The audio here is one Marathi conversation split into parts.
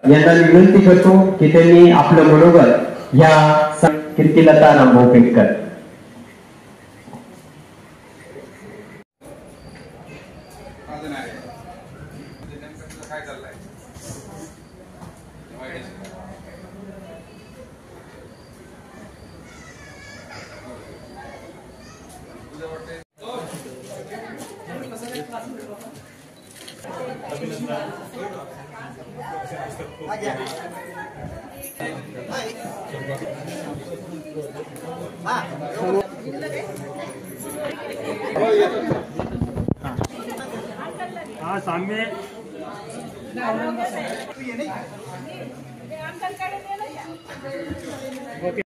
यांना विनंती करतो की त्यांनी आपलं मनोगत या कीर्तिलता रामभाऊ पेटकर सामने ओके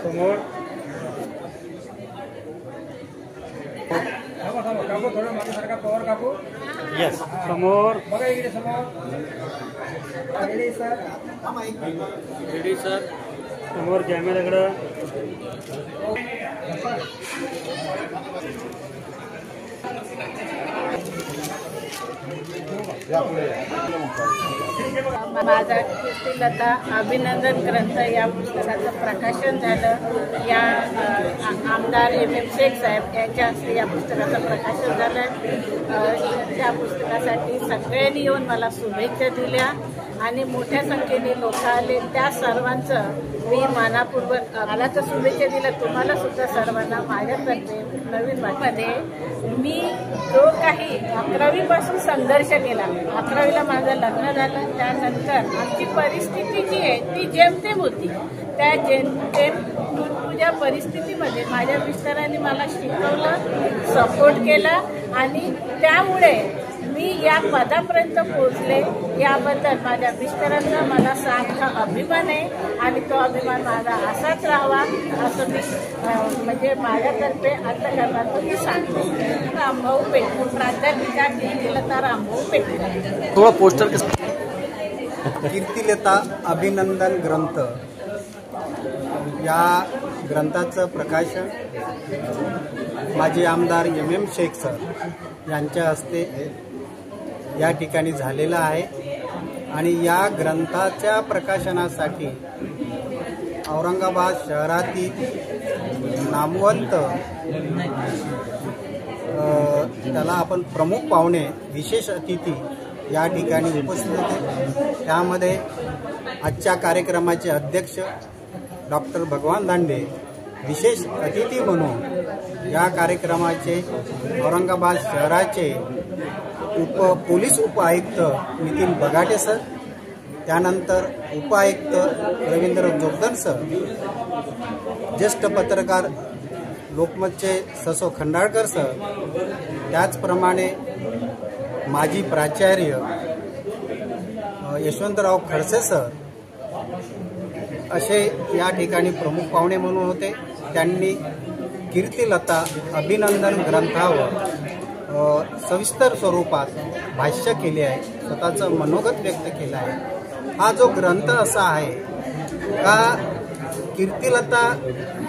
समोर काकू थोडं माझ्यासारखा पॉवर काकू यस समोर बघा इकडे समोर रेडी सर समोर कॅमेराकडं माझा कीर्तिलता अभिनंदन ग्रंथ या पुस्तकाचं प्रकाशन झालं। या आमदार MM शेख साहेब यांच्या हस्ते या पुस्तकाचं प्रकाशन झालं। त्या पुस्तकासाठी सगळ्यांनी येऊन मला शुभेच्छा दिल्या आणि मोठ्या संख्येने लोक आले। त्या सर्वांचं मी मनापूर्वक मला तर शुभेच्छा दिल्या, तुम्हाला सुद्धा सर्वांना माझ्यातर्फे नवीन मध्ये मी जो काही 11वी पासून संघर्ष केला, 11वीला माझं लग्न झालं, त्यानंतर आमची परिस्थिती जी आहे ती जेमतेम होती। त्या जेमतेम तुझ्या परिस्थितीमध्ये माझ्या मिस्टरांनी मला शिकवलं, सपोर्ट केला आणि त्यामुळे मी या पदापर्यंत पोहोचले। याबद्दल माझ्या मिस्टरांचा मला सार्थ अभिमान आहे आणि तो अभिमान माझा असाच राहावा असं मी म्हणजे माझ्यातर्फे अंतःकरणातून मी सांगते। रामभाऊ पेटकर, प्राध्यापिका कीर्तिलता रामभाऊ पेटकर। थोड़ा पोस्टर कीर्तिलता अभिनंदन ग्रंथ या ग्रंथाचं प्रकाशन माजी आमदार MM शेख सर यांच्या हस्ते या ठिकाणी झालेलं आहे आणि या ग्रंथाच्या प्रकाशनासाठी औरंगाबाद शहरातील नामवंत त्याला आपण प्रमुख पाहुणे, विशेष अतिथी या ठिकाणी उपस्थित होते। त्यामध्ये आजच्या कार्यक्रमाचे अध्यक्ष डॉक्टर भगवान दांडे, विशेष अतिथी म्हणून या कार्यक्रमाचे औरंगाबाद शहराचे पोलीस उपायुक्त नितीन बगाटे सर, त्यानंतर उपायुक्त रवींद्र जोगदन सर, ज्येष्ठ पत्रकार लोकमतचे ससो खंडाळकर सर, त्याचप्रमाणे माजी प्राचार्य यशवंतराव खडसे सर असे या ठिकाणी प्रमुख पाहुणे म्हणून होते। त्यांनी कीर्तिलता अभिनंदन ग्रंथावर सविस्तर स्वरूपात भाष्य केले आहे, स्वतःचं मनोगत व्यक्त केलं आहे। हा जो ग्रंथ असा आहे का कीर्तिलता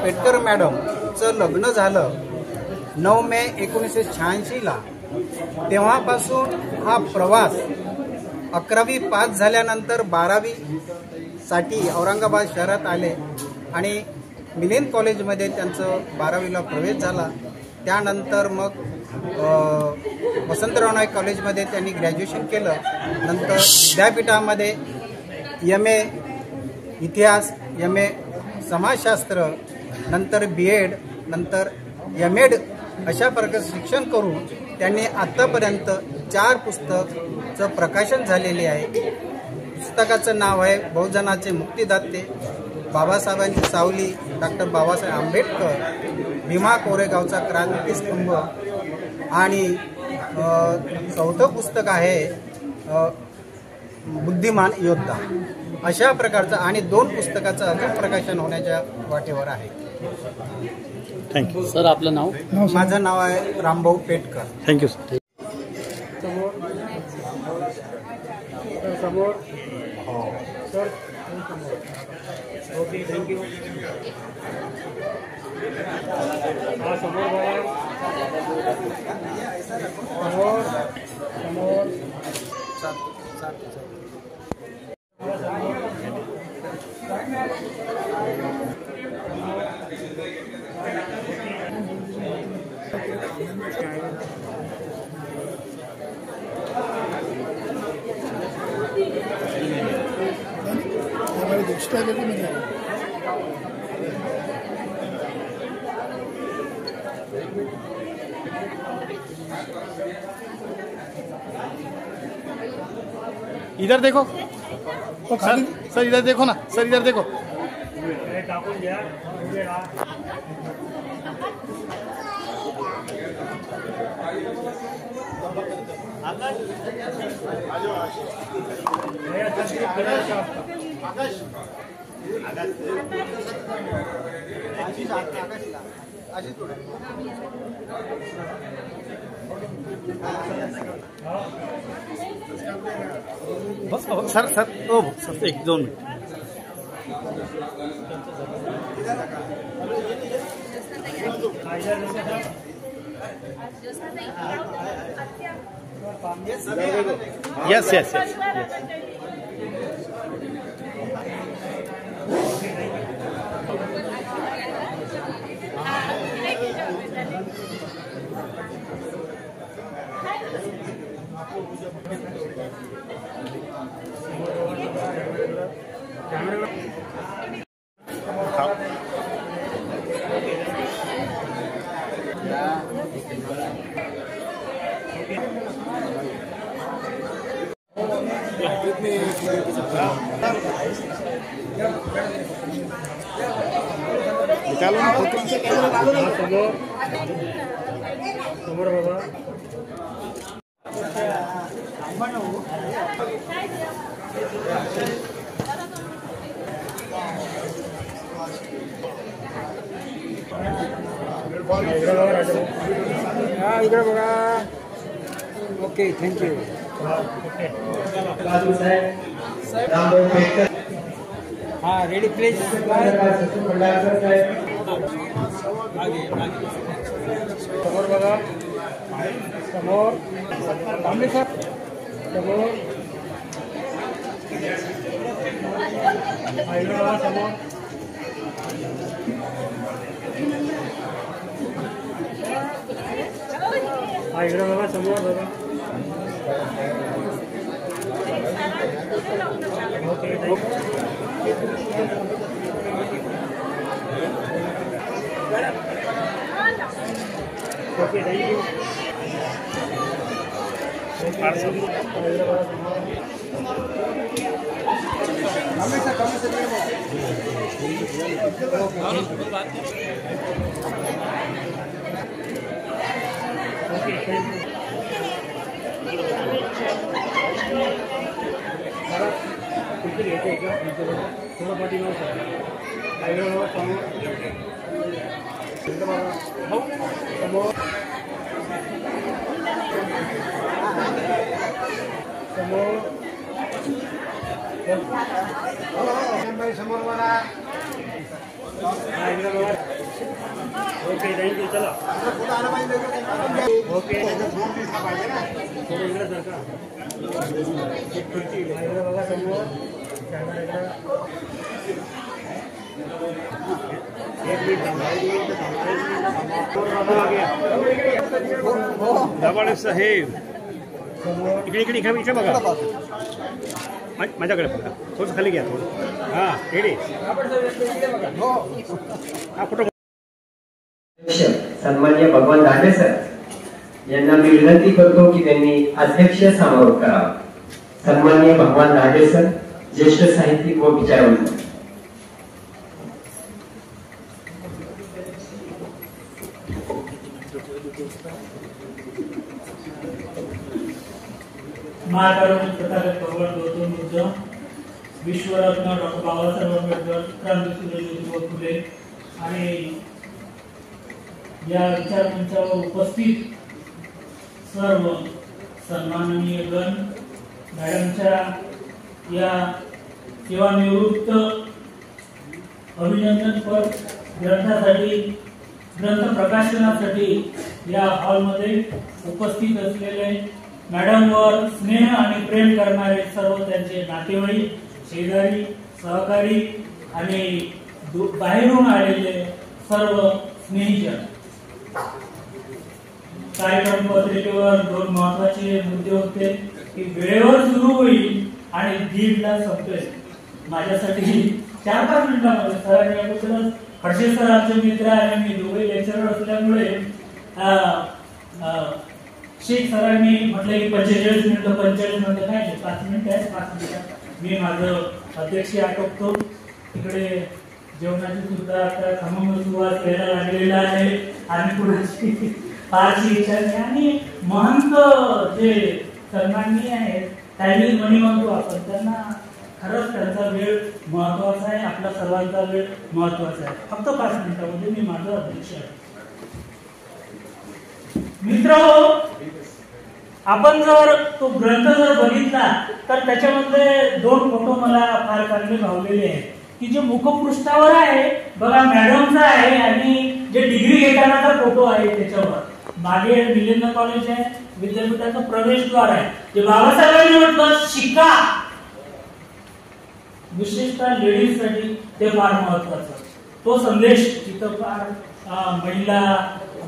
पेटकर मॅडमचं लग्न झालं 9 मे 1986ला, तेव्हापासून हा प्रवास 11वी पास झाल्यानंतर 12वी साठी औरंगाबाद शहरात आले आणि मिलिंद कॉलेजमध्ये त्यांचं 12वीला प्रवेश झाला। त्यानंतर मग वसंतराव नाईक कॉलेजमध्ये त्यांनी ग्रॅज्युएशन केलं। नंतर विद्यापीठामध्ये MA इतिहास, MA समाजशास्त्र, नंतर BEd, नंतर MAd अशा प्रकारे शिक्षण करून त्यांनी आतापर्यंत 4 पुस्तकाचं प्रकाशन झालेले आहे। पुस्तकाचं नाव आहे बहुजनाचे मुक्तिदाते, बाबासाहेबांची सावली, डॉक्टर बाबासाहेब आंबेडकर, भीमा कोरेगावचा क्रांतिस्तंभ आणि 4थं पुस्तक आहे बुद्धिमान योद्धा। अशा प्रकारचं आणि 2 पुस्तकाचं अजून प्रकाशन होण्याच्या वाटेवर आहे। Thank you sir. आपलं नाव? माझं नाव आहे रामभाऊ पेटकर। Thank you sir. समोर सर ओके थँक्यू हा समोर बघा समोर समोर इधर देखो सर, सर इधर देखो ना, सर इधर देखो। टाकून घ्या उभे राहा सर सर ओ सर एक दोन मिनिट यस यस यस निकालो ना फोटो समोर समोर बाबा इकडे बघा ओके थँक्यू बाजू साहेब रामभाऊ पेटकर हा रेडी प्लीज समोर बघा समोर थांबले सर समोर इकडे बघा समोर इकडे बघा समोर बघा ओके ओके थँक्यू थोडं पाठीमागे समोर समोर समोर मला ओके थँक्यू चला ओके इकडे सर का एक खुर्ची इकडे बघा समोर कॅमेरा दाभाडे साहेब इकडे इकडे इकडे इकडे बघा माझ्याकडे बघा थोडं खाली घ्या थोडं हां रेडी हा फोटो सन्माननीय भगवान दाढे सर यांना मी विनंती करतो की त्यांनी अध्यक्ष समारोप करावा। सन्माननीय भगवान दाढे सर ज्येष्ठ साहित्यिक व विचारवंत। महाकारुण्य प्रताप भगवान गौतम बुद्ध विश्वरत्न डॉक्टर बाबासाहेब आंबेडकर क्रांतीसूर्य ज्योतिबा फुले आणि या विचारमंचावर उपस्थित सर्व सन्माननीय गण मॅडमच्या या सेवानिवृत्त अभिनंदनपर ग्रंथासाठी ग्रंथ प्रकाशनासाठी या हॉलमध्ये उपस्थित असलेले मॅडमवर स्नेह आणि प्रेम करणारे सर्व त्यांचे नातेवाईक, शेजारी, सहकारी आणि बाहेरून आलेले सर्व स्नेहीजन. कार्यक्रम पत्रिकेवर 2 महत्वाचे मुद्दे होते की वेळेवर सुरू होईल आणि 1:30ला संपेल. माझ्यासाठी 4-5 मिनिटांमध्ये सरांनी अगोदरच खडसे सर आमचे मित्र आणि मी दोघे लेक्चरर असल्यामुळे शेख सरांनी म्हटलं की 45 मिनिटं 45 मिनिटं काय 5 मिनिटं आहे 5 मिनिटं मी माझं अध्यक्ष आटोपतो. तिकडे जेवणाची सुद्धा आता खमंग सुवास यायला लागलेला आहे आणि कुणाची फारशी इच्छा नाही. आणि महंत जे सन्माननीय आहेत त्यांनी म्हणी म्हणतो आपण त्यांना खरंच त्यांचा वेळ महत्वाचा आहे, आपला सर्वांचा वेळ महत्वाचा आहे. फक्त 5 मिनिटांमध्ये मी माझं अध्यक्ष आहे. मित्रहो, आपण जर तो ग्रंथ जर बघितला तर त्याच्यामध्ये 2 फोटो मला फार चांगले भावलेले आहेत की जे मुखपृष्ठावर आहे बघा मॅडमचा आहे आणि जे डिग्री घेतानाचा फोटो आहे त्याच्यावर मागे मिलिंद कॉलेज आहे, विद्यापीठाचं प्रवेशद्वार आहे. जे बाबासाहेबांनी म्हटलं शिका, विशेषतः लेडीज साठी ते फार महत्वाचं. तो संदेश तिथं फार महिला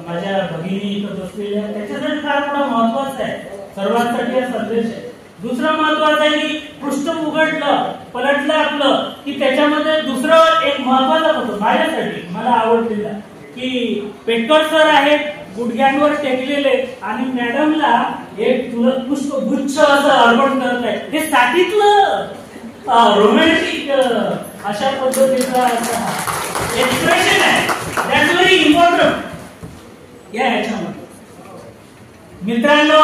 माझ्या भगिनी इथं बसलेल्या त्याच्यासाठी फार मोठा महत्वाचा आहे. सर्वांसाठी हा संदेश आहे. दुसरा महत्वाचा आहे की पृष्ठ उघडलं पलटलं आपलं की त्याच्यामध्ये दुसरं एक महत्वाचा होतो माझ्यासाठी मला आवडलेला की पेटकर सर आहेत गुडघ्यांवर टेकलेले आणि मॅडमला एक तुला पुष्प गुच्छ असं अर्पण करत आहे. हे साठीतलं रोमॅन्टिक अशा पद्धतीचा एक्सप्रेशन आहे. दॅट्स व्हेरी इम्पॉर्टंट या ह्याच्यामध्ये. मित्रांनो,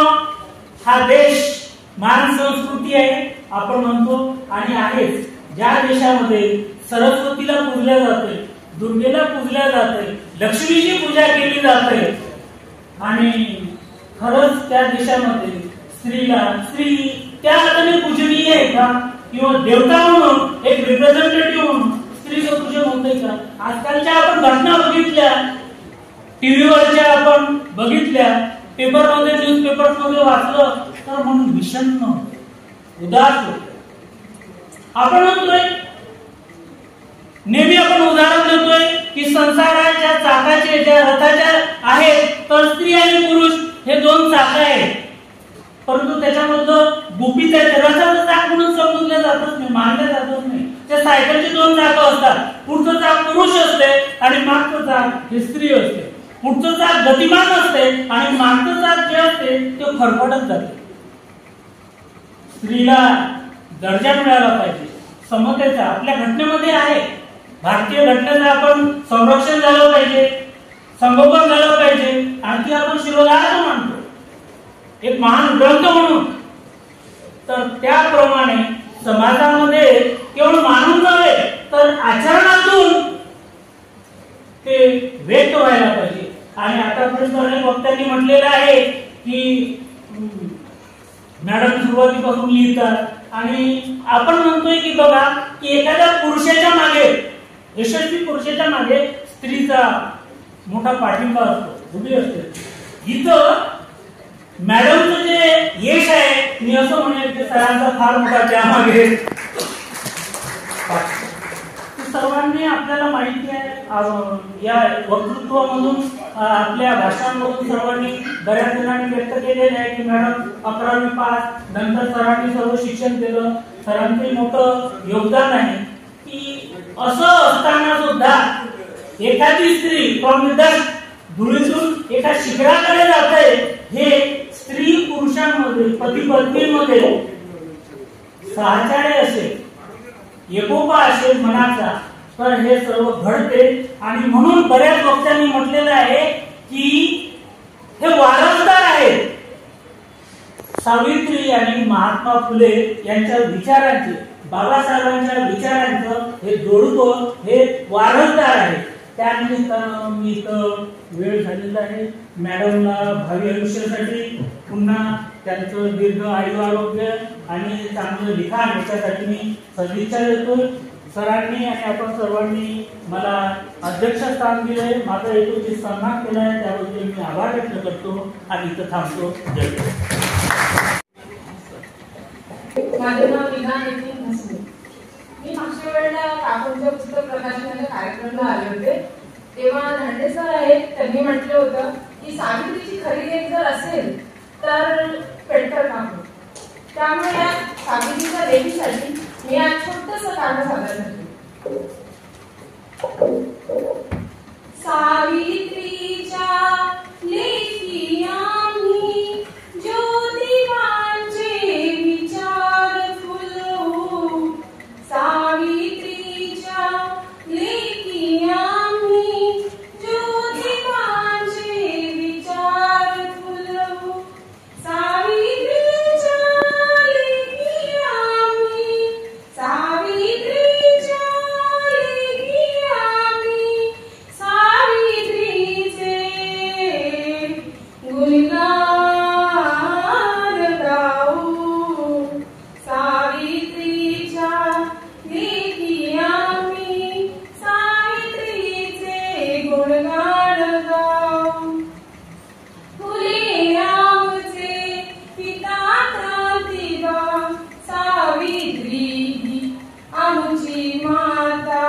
हा देश महान संस्कृती आहे आपण म्हणतो आणि आहेच. ज्या देशामध्ये सरस्वतीला पूजल्या जाते, दुर्गेला पूजल्या जाते, लक्ष्मीची पूजा केली जाते आणि खरंच त्या देशामध्ये स्त्री त्या अर्थाने पूजनीय आहे का किंवा देवता म्हणून एक रिप्रेझेंटेटिव्ह म्हणून स्त्रीचं पूजन होतंय का? आजकालच्या आपण घटना बघितल्या, टीव्हीवरच्या आपण बघितल्या, पेपरमध्ये न्यूजपेपरमध्ये वाचलं तर म्हणून विषण्ण उदास होत. आपण म्हणतोय नेहमी आपण उदाहरण देतोय की संसाराच्या चाकाचे ज्या रथाच्या आहेत तर स्त्री आणि पुरुष हे 2 चाक आहेत. परंतु त्याच्यामधलं गुपित आहे रथाचं चाक म्हणून समजलं जातच नाही, मानलं जातच नाही. त्या सायकलची 2 चाकं असतात. पुढचं चाक पुरुष असते आणि मागचं चाक हे स्त्री असते. पुढचं चाक गतिमान असते आणि मागचं चाक जे असते ते फरफटत जाते. स्त्रीला दर्जा मिळाला पाहिजे समतेचा आपल्या घटनेमध्ये आहे. भारतीय घटनेचं आपण संरक्षण झालं पाहिजे, संगोपन झालं पाहिजे आणि ती आपण शिरोधार्थ मानतो एक महान ग्रंथ म्हणून. तर त्याप्रमाणे समाजामध्ये केवळ मानून नव्हे तर आचरणातून ते व्यक्त व्हायला पाहिजे. आणि आतापर्यंत अनेक वक्त्यांनी म्हटलेलं आहे की मॅडम सुरुवातीपासून लिहितात आणि आपण म्हणतोय की बघा की एखाद्या पुरुषाच्या मागे यशस्वी पुरुषाच्या मागे स्त्रीचा मोठा पाठिंबा असतो, उभी असते. इथं मॅडमचं जे यश आहे मी असं म्हणेल की सरांचा फार मोठा त्यामागे सर्वांनी आपल्याला माहिती आहे. या वक्तृत्वामधून आपल्या भाषणांमधून सर्वांनी बऱ्याच जणांनी व्यक्त केलेले आहे की मॅडम 11वी पास, नंतर सरांनी सर्व शिक्षण केलं. सरांचे मोठं योगदान आहे की असं असताना सुद्धा एखादी स्त्री धुळीतून एका शिखराकडे जाते. हे स्त्री पुरुषांमध्ये पती पत्नीमध्ये सहचार्य असेल, एकोपा असेल मनाचा, तर हे सर्व घडते. आणि म्हणून बऱ्याच वक्त्यांनी म्हटलेलं आहे की हे वारसदार आहेत. सावित्री आणि महात्मा फुले यांच्या विचारांचे, बाबासाहेबांच्या विचारांचं हे जोडपं हे वारसदार आहे. त्यानिमित्तानं मी इथं वेळ झालेला आहे. मॅडमला भावी आयुष्यासाठी पुन्हा त्यांचं दीर्घ आयु आरोग्य आणि चांगलं लिखाण याच्यासाठी मी सदिच्छा देतोय. सरांनी आणि आपण सर्वांनी मला अध्यक्षस्थान दिलंय, माझा हेतूची सन्मान केलाय, त्याबद्दल मी आभार व्यक्त करतो आणि इथं थांबतो. जय माझे नाव विधान नितीन भस्मे. मी मागच्या वेळेला काकूंच्या पुस्तक प्रकाशनाच्या कार्यक्रमाला आले होते, तेव्हा धांडे सर आहेत, त्यांनी म्हटलं होतं की सावित्रीची खरी लेख जर असेल तर पेडकर काकू. त्यामुळे या सावित्रीच्या लेखीसाठी मी आज छोटंसं गाणं सादर करते. सावित्रीच्या लेखी आम्ही ज्योतिबांचे विचार फुलवू. सावित्रीच्या लेखी आम्ही ज्योतिबांचे विचार फुलवू. सावित्रीच्या लेखी आम्ही, सावित्रीच्या लेखी आम्ही सावित्रीचे गुणगान गाऊ. सावित्रीच्या लेखी आम्ही सावित्रीचे गुणगान गाऊ. फुले आमचे पिता क्रांतिबा, सावित्री ही आमची माता.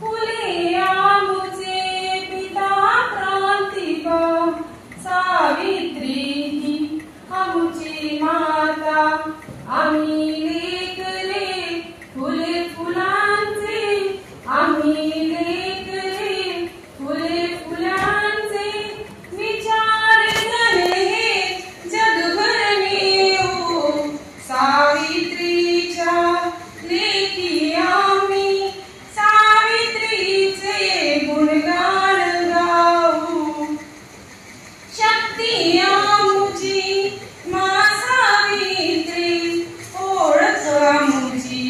फुले आमचे पिता क्रांतिबा, सावित्री ही आमची माता. आम्ही लेकरे फुले फुलांचे, आम्ही लेकरे फुले फुलांचे. विचार झाले जगभर नेऊ. सावित्रीच्या लेखी आम्ही सावित्रीचे गुणगान गाऊ. शक्ती आमची मा सावित्री, ओळख आमची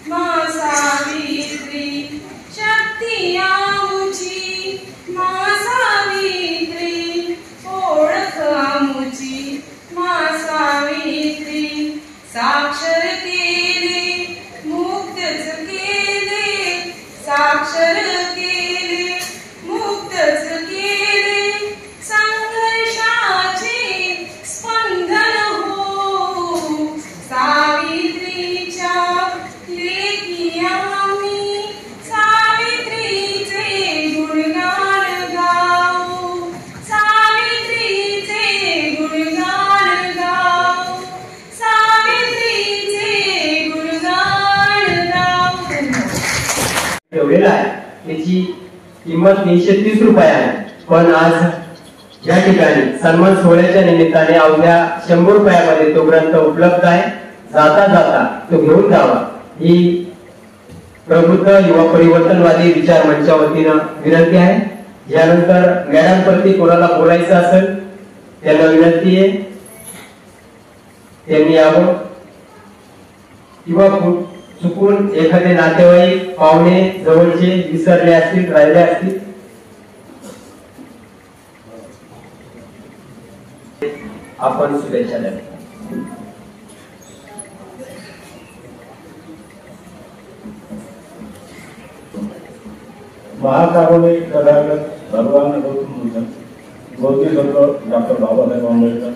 मा सावित्री. शक्ती आमची मा सावित्री, ओळख आमची मा सावित्री. साक्षर केले मुक्तच केले, साक्षर केले मुक्तच केले. संघर्षाचे स्पंदन हो. सावित्रीच्या लेखी आम्ही सावित्रीचे गुणगान गाऊ. सावित्रीचे गुणगान गाऊ. सावित्रीचे गुणगान गाऊ. ठेवलेला आहे, त्याची किंमत 330 रुपये आहे. पण आज या ठिकाणी सन्मान सोहळ्याच्या निमित्ताने अवघ्या 100 रुपयामध्ये तो ग्रंथ उपलब्ध आहे. जाता जाता तो घेऊन जावा ही प्रबुद्ध युवा परिवर्तनवादी विचार मंचा वतीनं विनंती आहे. यानंतर मॅडमप्रती कोणाला बोलायचं असेल त्यांना विनंती आहे, त्यांनी यावं. किंवा चुकून एखादे नातेवाईक पाहुणे जवळचे विसरले असतील, राहिले असतील, आपण शुभेच्छा द्या. महाकारुणिक कलाकार भगवान गौतम बुद्ध, बौद्धिक डॉक्टर बाबासाहेब आंबेडकर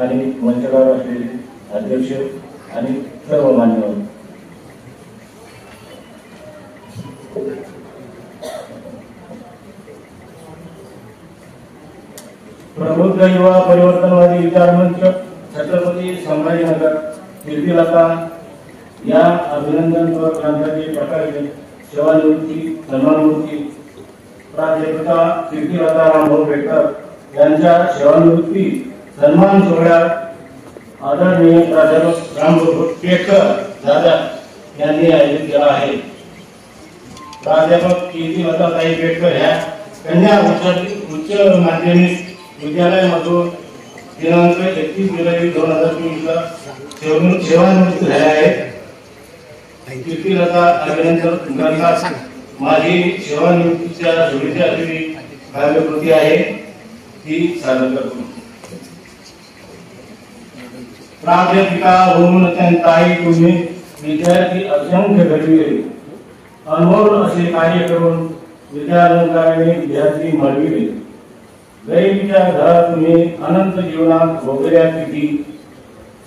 आणि मंचकावर असलेले अध्यक्ष आणि सर्व मान्यवर, प्रबुद्ध युवा परिवर्तनवादी विचार मंच, छत्रपती संभाजीनगर, कीर्तिलता या अभिनंदन ग्रंथाचे प्रकाशन, सेवानिवृत्ती सन्मानमूर्ती प्राध्यापिका कीर्तिलता रामभाऊ पेडकर यांच्या सेवानिवृत्ती सन्मान सोहळ्यात आदरणीय प्राध्यापक रामभाऊ पेडकर दादा यांनी आयोजित केला आहे. प्राध्यापक कीर्तिलताताई पेडकर ह्या कन्या उच्च माध्यमिक विद्यालयामधून दिनांक 31 जुलै 2024 ला सेवानिवृत्त झाल्या आहेत. कीर्तिलता अभिनंदन ग्रंथात माझी सेवानिवृत्तीच्या शुभेच्छा असलेली काव्यकृती आहे ती सादर करतो. प्राध्यापिका होऊन त्यांचाही तुम्ही विद्यार्थी असंख्य घडविले. अनमोल असे कार्य करून विद्यालंकाराने विद्यार्थी मिळविले. गरिबीच्या घरात तुम्ही अनंत जीवनात भोगल्या किती.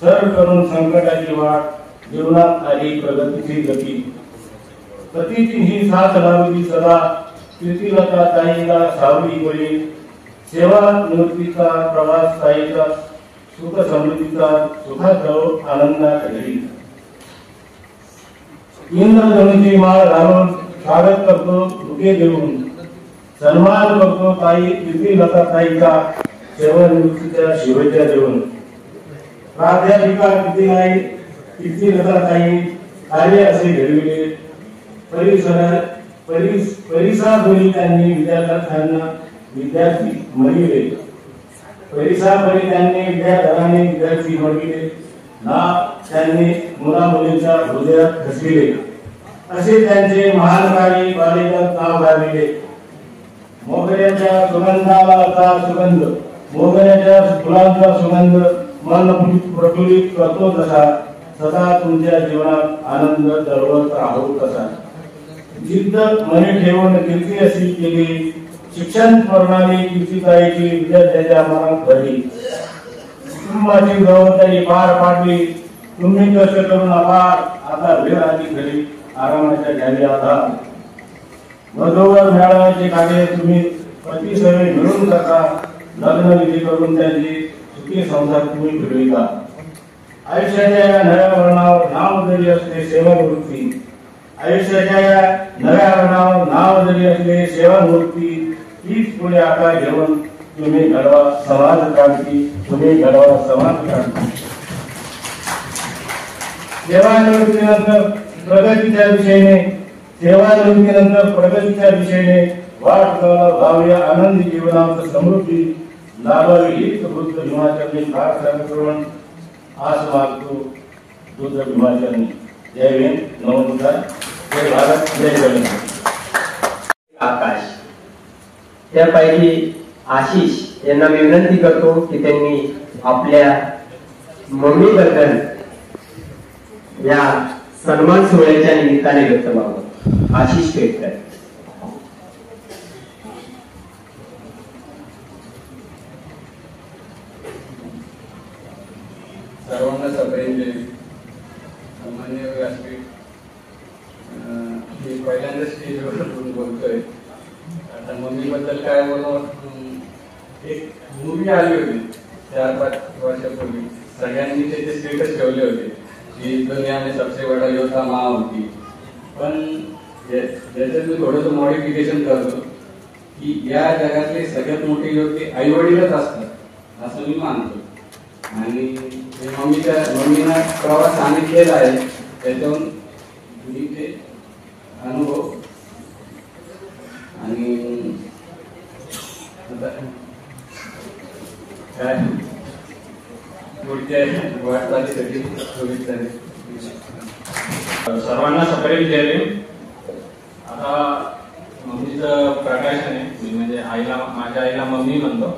सर करून संकटाची वाट जीवनात आली प्रगतीची गती. पतीची ही साथ लावली सदा कीर्तिलता ताईला सावली बळी. सेवा निवृत्तीचा प्रवास ताईचा सुख समृद्धीचा सुखात आनंदात घडी. इंद्रधनुची माळ घालून स्वागत करतो बुके देऊन. सन्मान करतो ताई कीर्तिलता ताईचा सेवानिवृत्तीच्या शिवच्या देऊन. प्राध्यापिका कीर्तिलता ताई कार्य असे घडविले. परिसराभरी त्यांनी विद्यार्थ्यांना विद्यार्थी मिळविले. परिसराभरी त्यांनी विद्यार्थ्यांनी विद्यार्थी मिळविले. ना त्यांनी मुला मुलींच्या हृदयात घसविले. असे त्यांचे महान कार्य बालेगात नाव गाजविले. मोगऱ्याच्या सुगंधाला होता सुगंध. मोगऱ्याच्या फुलांचा सुगंध मन प्रफुल्लित करतो तसा. सदा तुमच्या जीवनात आनंद दरवत राहू तसा. जिद्द मने ठेवून कीर्ती अशी केली. शिक्षण प्रणाली कीर्तिताईची विद्यार्थ्यांच्या मनात भरली. कुटुंबाची जबाबदारी पार पाडली. तुम्ही कष्ट करून अपार आता वेळ आली घरी आरामाच्या घ्यावी आधार. वधूवर मेळाव्याचे कार्य तुम्ही पती सगळे मिळून करता. लग्न विधी करून त्यांची सुखी संसार तुम्ही फिरविता. आयुष्याच्या या नव्या वर्णावर नाव जरी असले सेवानिवृत्ती. आयुष्याच्या या नव्या वर्णावर नाव जरी असले सेवानिवृत्ती. हीच पुढे आकार घेऊन तुम्ही घडवा समाज क्रांती. तुम्ही घडवा समाज क्रांती. सेवानिवृत्तीनंतर प्रगतीच्या दिशेने वाट व्हावी. आनंदी जीवनात समृद्धी लाभावी हीच बुद्ध भीमाचरणी प्रार्थना करून आस मागतो बुद्ध भीमाचरणी. जय हिंद, नमस्कार, जय भारत, जय जगन्नाथ. आकाश त्यापैकी आशिष यांना मी विनंती करतो की त्यांनी आपल्या मम्मी बद्दल या सन्मान सोहळ्याच्या निमित्ताने व्यक्त व्हावं. आशिष पेटकर. सर्वांना सप्रेम सामान्य व्यासपीठ. मी पहिल्यांदा स्टेजवर बोलतोय. आता मम्मीबद्दल काय बोलू. एक मूवी आली होती 4-5 वर्षापूर्वी. सगळ्यांनी त्याचे स्टेटस ठेवले होते की दुनिया में सबसे बडा योद्धा माँ होती. पण त्याच्यात मी थोडंसं मॉडिफिकेशन करतो की या जगातले सगळ्यात मोठे योद्धे आई वडीलच असतात असं मी मानतो. आणि मम्मीना प्रवास आम्ही केला आहे त्याच्याहून मी ते अनुभव. आणि काय पुढच्या वाटचालीसाठी शुभेच्छा. सर्वांना सप्रेम जय भीम. आता मम्मीचं प्रकाशन आहे. म्हणजे आईला, माझ्या आईला मम्मी म्हणतो.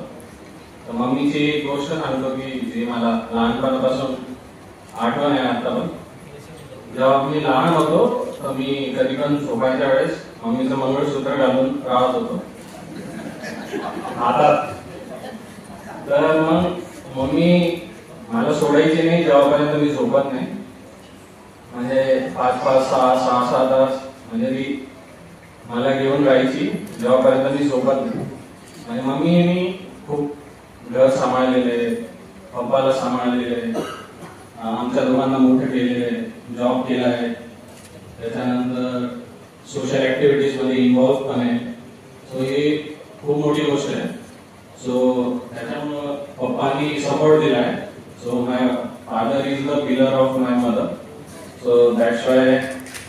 तर मम्मीची एक गोष्ट सांगतो की जी मला लहानपणापासून आठवण आहे. आता पण जेव्हा मी लहान होतो तर मी कधी पण झोपायच्या वेळेस मम्मीचं मंगळसूत्र घालून राहत होतो हातात. तर मग मम्मी मला सोडायची नाही जेव्हापर्यंत मी झोपत नाही. म्हणजे 5-5, 6-6 तास म्हणजे ती मला घेऊन राहायची जेव्हापर्यंत मी झोपत नाही. म्हणजे मम्मीने खूप घर सांभाळलेले, पप्पाला सांभाळलेले, आमच्या दोघांना मोठे केलेले, जॉब केला आहे. त्याच्यानंतर सोशल ऍक्टिव्हिटीज मध्ये इन्व्हॉल्व पण आहे. सो ही खूप मोठी गोष्ट आहे. सो त्याच्यामुळं पप्पांनी सपोर्ट दिला आहे. So my father is the pillar of my mother. So that's why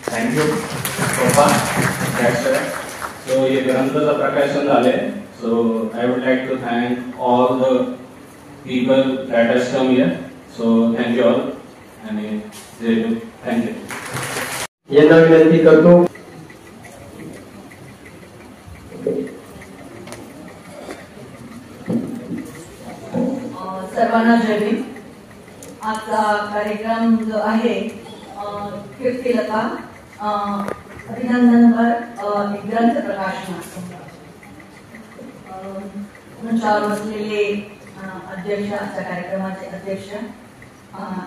thank you पप्पा. That's why. सो हे ग्रंथाचं प्रकाशन झालंय. So I would like to thank all the people that has come here. So thank you all. And thank you. यांना विनंती करतो. सर्वांना जय भीम. आजचा कार्यक्रम जो आहे कीर्तिलता अभिनंदनपर एक ग्रंथ प्रकाशन मंचावर बसलेले अध्यक्ष, आजच्या कार्यक्रमाचे अध्यक्ष,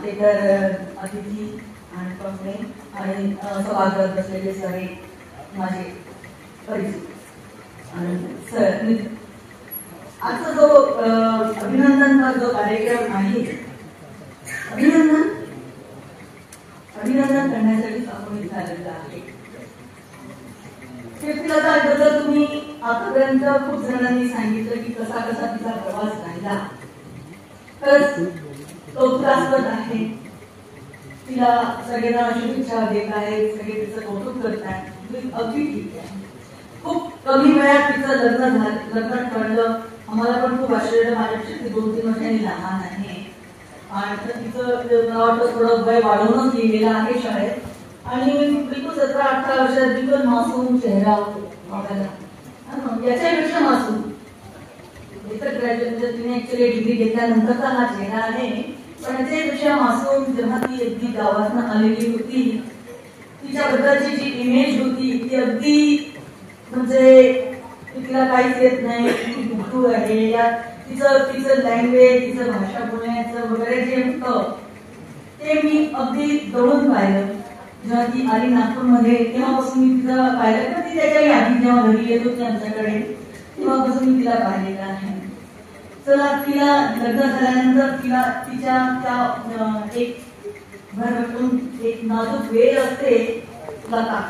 इतर अतिथी आणि पाहुणे आणि सभागृहात बसलेले सगळे माझे परिचित आणि सर मित्र, आजचा जो अभिनंदनपर जो कार्यक्रम आहे, अभिनंदन करण्यासाठी आपण इथे आलेलो आहे. कीर्तिलताबद्दल तुम्ही आतापर्यंत खूप जणांनी सांगितलं की कसा कसा तिचा प्रवास राहिला. खरंच कौतुकास्पद आहे. तिला सगळ्यांना शुभेच्छा देत आहेत, सगळे तिचं कौतुक करत आहेत. अगदी ठीक आहे. खूप कमी वेळात तिचं लग्न ठरलं. आम्हाला पण खूप आश्चर्य, माझ्यापेक्षा 2-3 वर्षांनी लहान आहे आणि तिचं मला वाटतं थोडं वय वाढवूनच लिहिलेलं आहे शाळेत. आणि बिलकुल 17-18 वर्षात बिलकुल मासूम चेहरा बघायला, याच्यापेक्षा मासूम. ग्रॅज्युएट तिने ऍक्च्युली डिग्री घेतल्यानंतरचा हा चेहरा आहे, पण याच्यापेक्षा मासूम जेव्हा ती अगदी गावातनं आलेली होती, तिच्याबद्दलची जी इमेज होती ती अगदी म्हणजे तिला काहीच येत नाही, ती बुद्धू आहे, या तिचं लँग्वेज, तिचं भाषा बोलण्याचं वगैरे जे होतं ते मी अगदी जवळून पाहिलं. जेव्हा ती आली नागपूरमध्ये तेव्हापासून मी तिला पाहिलं, तर ती त्याच्याही आधी जेव्हा घरी येत होती आमच्याकडे तेव्हापासून मी तिला पाहिलेलं आहे. चला, तिला लग्न झाल्यानंतर तिला तिच्या त्या एक भरभरून एक नाजूक वेळ असते, लता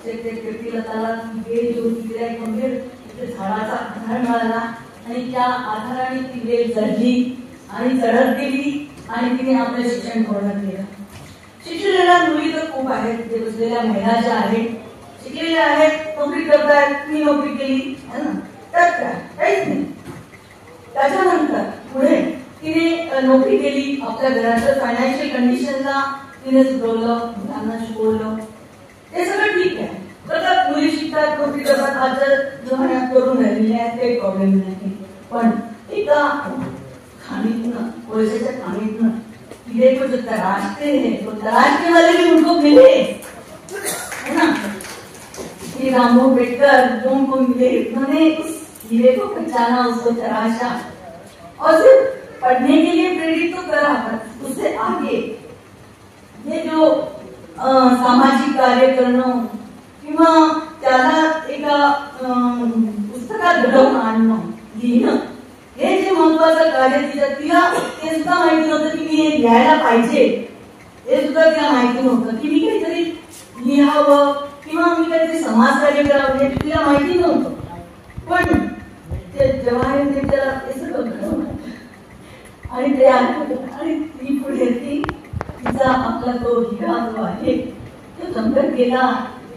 कीर्तिलताला वेळ घेऊन तिला एक गंभीर झाडाचा आधार मिळाला आणि त्या आधाराने ती वेळ चढली आणि चढत गेली आणि तिने आपलं शिक्षण पूर्ण केलं. शिक्षलेल्या मुली तर खूप आहेत, तिथे बसलेल्या महिला ज्या आहेत, शिकलेल्या आहेत, नोकरी करतायत. मी नोकरी केली है ना, त्यात काय काहीच नाही. त्याच्यानंतर पुढे तिने नोकरी केली, आपल्या घराचं फायनान्शियल कंडिशनला तिने सुधारलं, मुलांना शिकवलं, हे सगळं ठीक आहे. तर मुली शिकतात, नोकरी करतात, आजच्या जमान्यात करून राहिलेले आहेत, काही प्रॉब्लेम नाही. पण एका खाणीतनं, कोळशाच्या खाणीतनं तिथे तो जो तराशते हैं, तो तराशने वाले भी उनको मिले, है ना. श्री रामू बेटकर जो उनको मिले, उन्होंने उस हीरे को पहचाना, उसको तराशा और सिर्फ पढ़ने के लिए प्रेरित तो करा, पर उससे आगे ये जो सामाजिक कार्य करणं किंवा त्याला एका पुस्तकात घडवून आणणं, लिहिणं, हे जे महत्वाचं कार्य तिला ते सुद्धा माहिती नव्हतं की मी हे लिहायला पाहिजे. हे सुद्धा तिला माहिती नव्हतं की मी काहीतरी लिहावं किंवा मी काहीतरी समाजकार्य करावं, हे तिला माहिती नव्हतं. पण ते जेव्हा त्याला हे सगळं घडवलं आणि ते आणि ती पुढे तिचा आपला तो हिरा जो आहे तो जमत गेला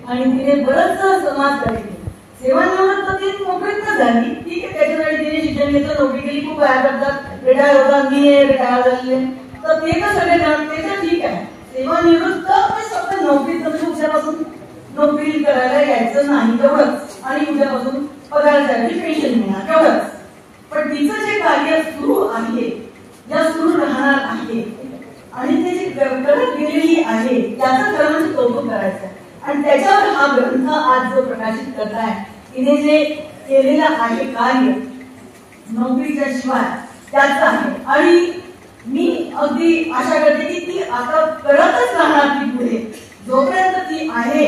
आणि तिने बरंच समाजकार्य केलं. सेवानिवृत्त ती नोकरीत झाली, ठीक आहे, त्याच्यासाठी तिने शिक्षण घेतलं, नोकरी केली. खूप काय करतात, रिटायर होतात, मी रिटायर झाले, तर ते तर सगळे ते तर ठीक आहे. सेवानिवृत्त फक्त नोकरीत म्हणजे उद्यापासून नोकरी करायला यायचं नाही तेवढंच, आणि उद्यापासून पगारासाठी पेन्शन मिळणार तेवढंच. पण तिचं जे कार्य सुरू आहे, ज्या सुरू राहणार आहे आणि ते जे करत गेलेली आहे त्याचं खरं म्हणजे कौतुक करायचं. आणि त्याच्यावर हा ग्रंथ आज जो प्रकाशित करताय, तिने जे केलेलं आहे कार्य नोकरीच्या शिवाय त्याचं आहे. आणि मी अगदी आशा करते की ती आता करतच राहणार, ती पुढे जोपर्यंत ती आहे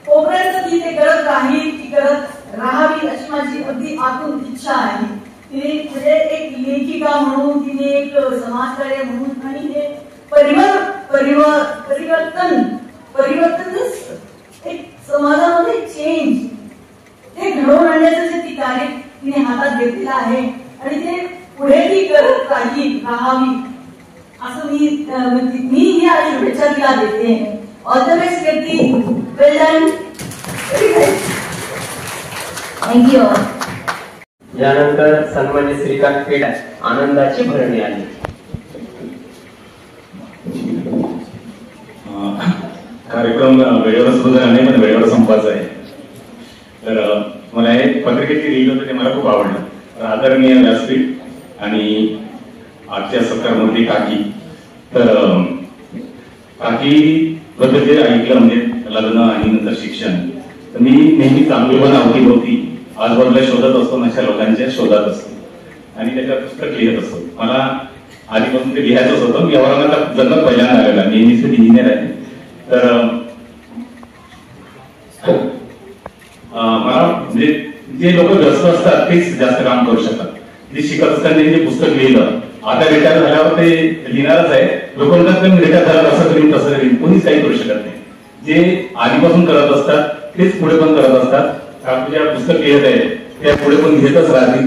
तोपर्यंत ती ते करत राहील, ती करत राहावी अशी माझी अगदी आतून इच्छा आहे. तिने म्हणजे एक लेखिका म्हणून, तिने एक समाजकार्य म्हणून आणि हे परिवर्तन एक समाजामध्ये चेंज हे घडवून आणण्याचं जे ती कार्य तिने हातात घेतलेलं आहे आणि ते पुढे ती करत राहावी असं मी ही शुभेच्छा तिला देते. All the best Kirti, well done, thank you. यानंतर सन्मान्य श्रीकांत पेडा आनंदाची भरणी आली. कार्यक्रम वेळेवर सुरू झाला नाही, पण वेळेवर संपायचा आहे. तर मला हे पत्रिकेची लिहिलं होतं ते मला खूप आवडलं. आदरणीय व्यासपीठ आणि आजच्या सत्कारमंत्री काकी. तर काकी बद्दल जे ऐकलं म्हणजे लग्न आणि नंतर शिक्षण, तर मी नेहमी चांगली पण अवतीभोवती आजबाजूला शोधत असतो, अशा लोकांच्या शोधात असतो आणि त्याच्यावर पुस्तक लिहित असतो. मला आधीपासून ते लिहायचंच होतं. मी औरंगाबाद जन्मत पहिल्यांदा आलेला, नेहमीच इंजिनियर आहे. तर मला म्हणजे जे लोक ग्रस्त असतात तेच जास्त काम करू शकतात. जे शिकत असताना जे पुस्तक लिहिलं, आता रिटायर झाल्यावर ते लिहिणारच आहे. लोक म्हणतात मी रिटायर झाल्यावर असं करीन तसं करीन, कोणीच काही करू शकत नाही. जे आधीपासून करत असतात तेच पुढे पण करत असतात. काकू ज्या पुस्तक लिहित आहे त्या पुढे पण लिहितच राहतील.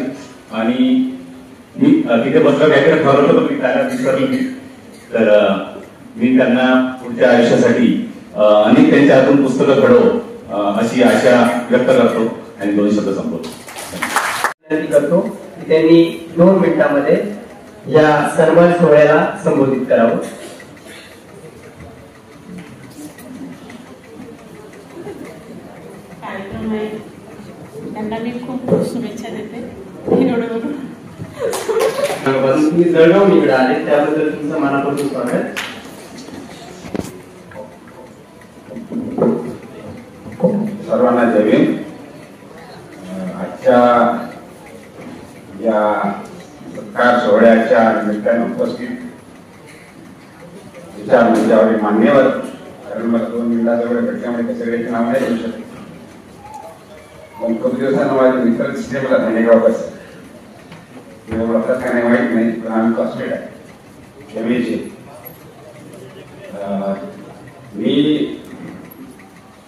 आणि मी तिथे बसलं काहीतरी ठरवलं तर मी त्याला विसरलो. तर मी त्यांना पुढच्या आयुष्यासाठी अनेक त्यांच्या हातून पुस्तकं घडव अशी आशा व्यक्त करतो आणि 2 शब्द संपवतो. विनंती करतो की त्यांनी 2 मिनिटांमध्ये या सन्मान सोहळ्याला संबोधित करावं. कार्यक्रम आहे त्यांना मी खूप खूप शुभेच्छा देते. तुम्ही जळगाव इकडे आले त्याबद्दल तुमचं मनापासून स्वागत. सर्वांना जय भीम. आजच्या या सत्कार सोहळ्याच्या निमित्ताने उपस्थित विचार मंचावरील मान्यवर, कारण मला 2 मिनिटाजवळ घटल्यामुळे सगळ्याची नाव नाही देऊ शकत, पण खूप दिवसांना माझे मित्र दिसले मला धनेगावकर. ओळखतात का नाही माहीत नाही, पण आम्ही क्लासमेट आहे एमएचे. मी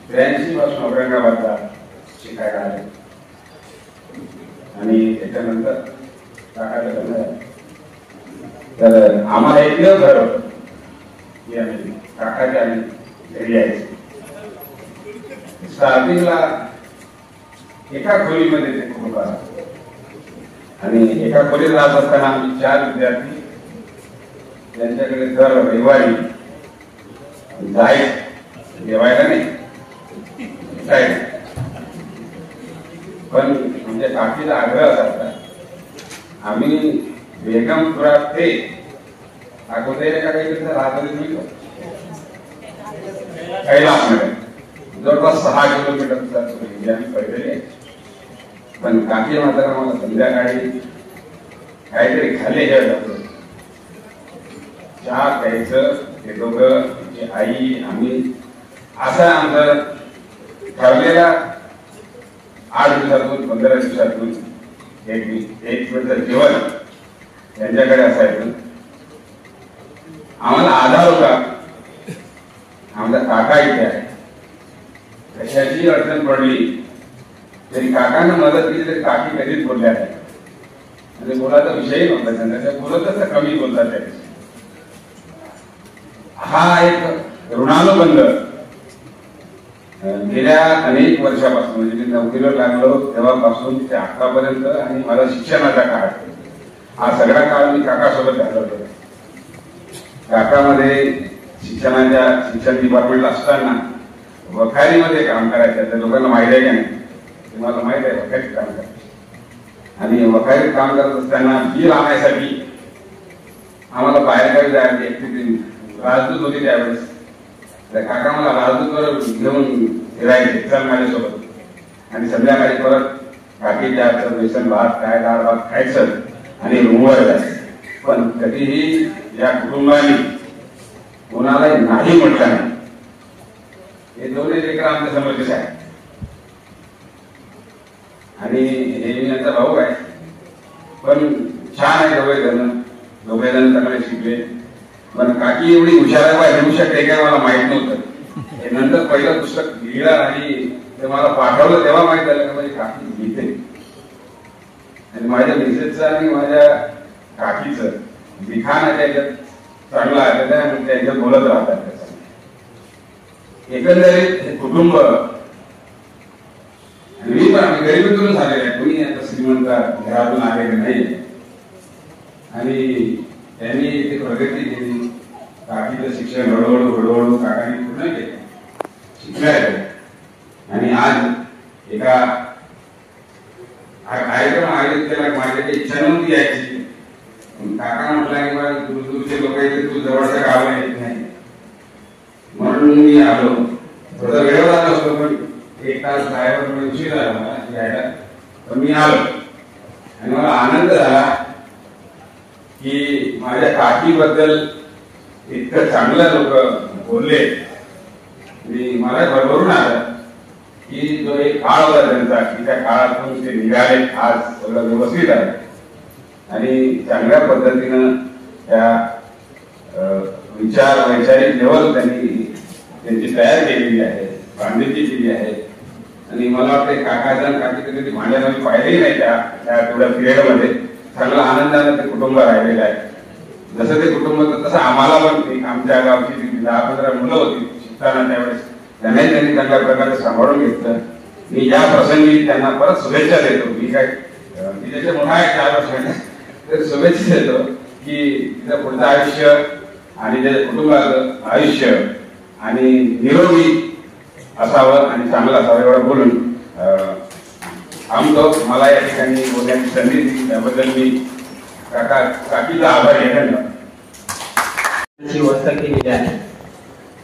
83 पासून औरंगाबादला शिकायला आले आणि त्याच्यानंतर काकाला लग्न झालं. तर आम्हाला एकच घर होतं की आम्ही काकाच्या आणि घरी यायचं. स्टार्टिंगला एका खोलीमध्ये ते खूप आणि एका खोलीत राहत असताना आम्ही 4 विद्यार्थी त्यांच्याकडे दर रविवारी जायचं, जेवायला नाही काय. पण म्हणजे काकीचा आग्रह असायचा आम्ही बेगमपुरात ते अगोदर एका काही राहतो कैलासमध्ये जवळपास 6 किलोमीटरचा पडलेले. पण काकी मात्र आम्हाला संध्याकाळी काहीतरी खाल्ले घ्यायचं, चहा प्यायचं, ते दोघं तिची आई आम्ही असा आमचा ठरलेला 8 दिवसातून 15 दिवसातून एक वेळचं जेवण त्यांच्याकडे असायचं. आम्हाला आधार होता आमचा काका इथे आहे, कशाची अडचण पडली तरी काकांना मदत केली तरी काकी कधीच बोलल्या नाही. म्हणजे बोलायचा विषय नव्हता त्यांना, बोलतच तर कमी बोलतात. त्यावेळेस हा एक ऋणानुबंध गेल्या अनेक वर्षापासून, म्हणजे मी नोकरीवर लागलो तेव्हापासून ते आतापर्यंत आणि मला शिक्षणाचा काळ, हा सगळा काळ मी काकासोबत घालवतो. काकामध्ये शिक्षण डिपार्टमेंट असताना वखारीमध्ये काम करायचं. त्या लोकांना माहिती आहे का नाही, तुम्हाला माहित आहे वखारीत काम करायचं. आणि वखारीत काम करत असताना बिल आणण्यासाठी आम्हाला बाहेरगावी जायला एकटी राजदूत होती त्यावेळेस. त्या काका मला राजदूतवर घेऊन फिरायचे, चल माझ्यासोबत. आणि संध्याकाळी परत काकीच्या बेसन भात काय डाळ भात खायचं आणि रूमवर जायचं. पण कधीही या कुटुंबाने कोणालाही नाही म्हटलं नाही. हे 2 लेकरं आमच्या समोरचेच आहे आणि हे मी यांचा भाऊ आहे. पण छान आहे दोघे जण चांगले शिकले. पण काकी एवढी हुशार लिहू शकते काय मला माहित नव्हतं. हे नंतर पहिलं पुस्तक लिहिलं आणि ते मला पाठवलं तेव्हा माहित झालं का माझी काकी लिहिते. आणि माझ्या मिसेसचं आणि माझ्या काकीचं लिखाण आहे त्याच्यात चांगलं आहे, त्यांच्यात बोलत राहतात. एकंदरीत कुटुंब मी पण आम्ही गरिबीतूनच आलेले आहे, कोणी आता श्रीमंत घरातून आलेले नाही. आणि त्यांनी ते प्रगती केली. काकीचं शिक्षण हळूहळू काकांनी पूर्ण केलं, शिकवायचं. आणि आज एका हा कार्यक्रम आयोजित केला. माझ्या काही इच्छा नव्हती यायची, काका म्हटला की तुझे लोक इथे तू जवळच्या गावाला येत नाही म्हणून मी आलो. थोडा वेळेवर आलो असतो पण 1 तास ड्रायव्हर उशीर झाला मला यायला, पण मी आलो आणि मला आनंद झाला की माझ्या काकीबद्दल इतकं चांगलं लोक बोलले. मला भरभरून आलं की जो एक काळ होता त्यांचा की त्या काळातून ते निघाले, आज सगळं व्यवस्थित आहे आणि चांगल्या पद्धतीनं त्या वैचारिक लेवल त्यांची तयार केलेली आहे, बांधिलकी केली आहे. आणि मला वाटतं काकाचा काकी कधी भांड्याला मी पाहिलेही नाही त्या तेवढ्या पिरियडमध्ये. चांगला आनंदाने ते कुटुंब राहिलेलं आहे. जसं ते कुटुंब तसं आम्हाला पण आमच्या गावची 10-15 मुलं होती शिकताना त्यावेळेस त्यांनी चांगल्या प्रकारे सांभाळून घेतलं. मी या प्रसंगी त्यांना परत शुभेच्छा देतो. मी काय तिच्याचे मोठा आहे 4 वर्षाने, तर शुभेच्छा देतो की तिचं पुढचं आयुष्य आणि त्या कुटुंबाचं आयुष्य आणि निरोगी असावं आणि चांगलं असावं एवढं बोलून थांबतो. मला या ठिकाणी बोलण्याची संधी दिली त्याबद्दल मी काकीचा आभारी आहे. व्यवस्था केलेली आहे.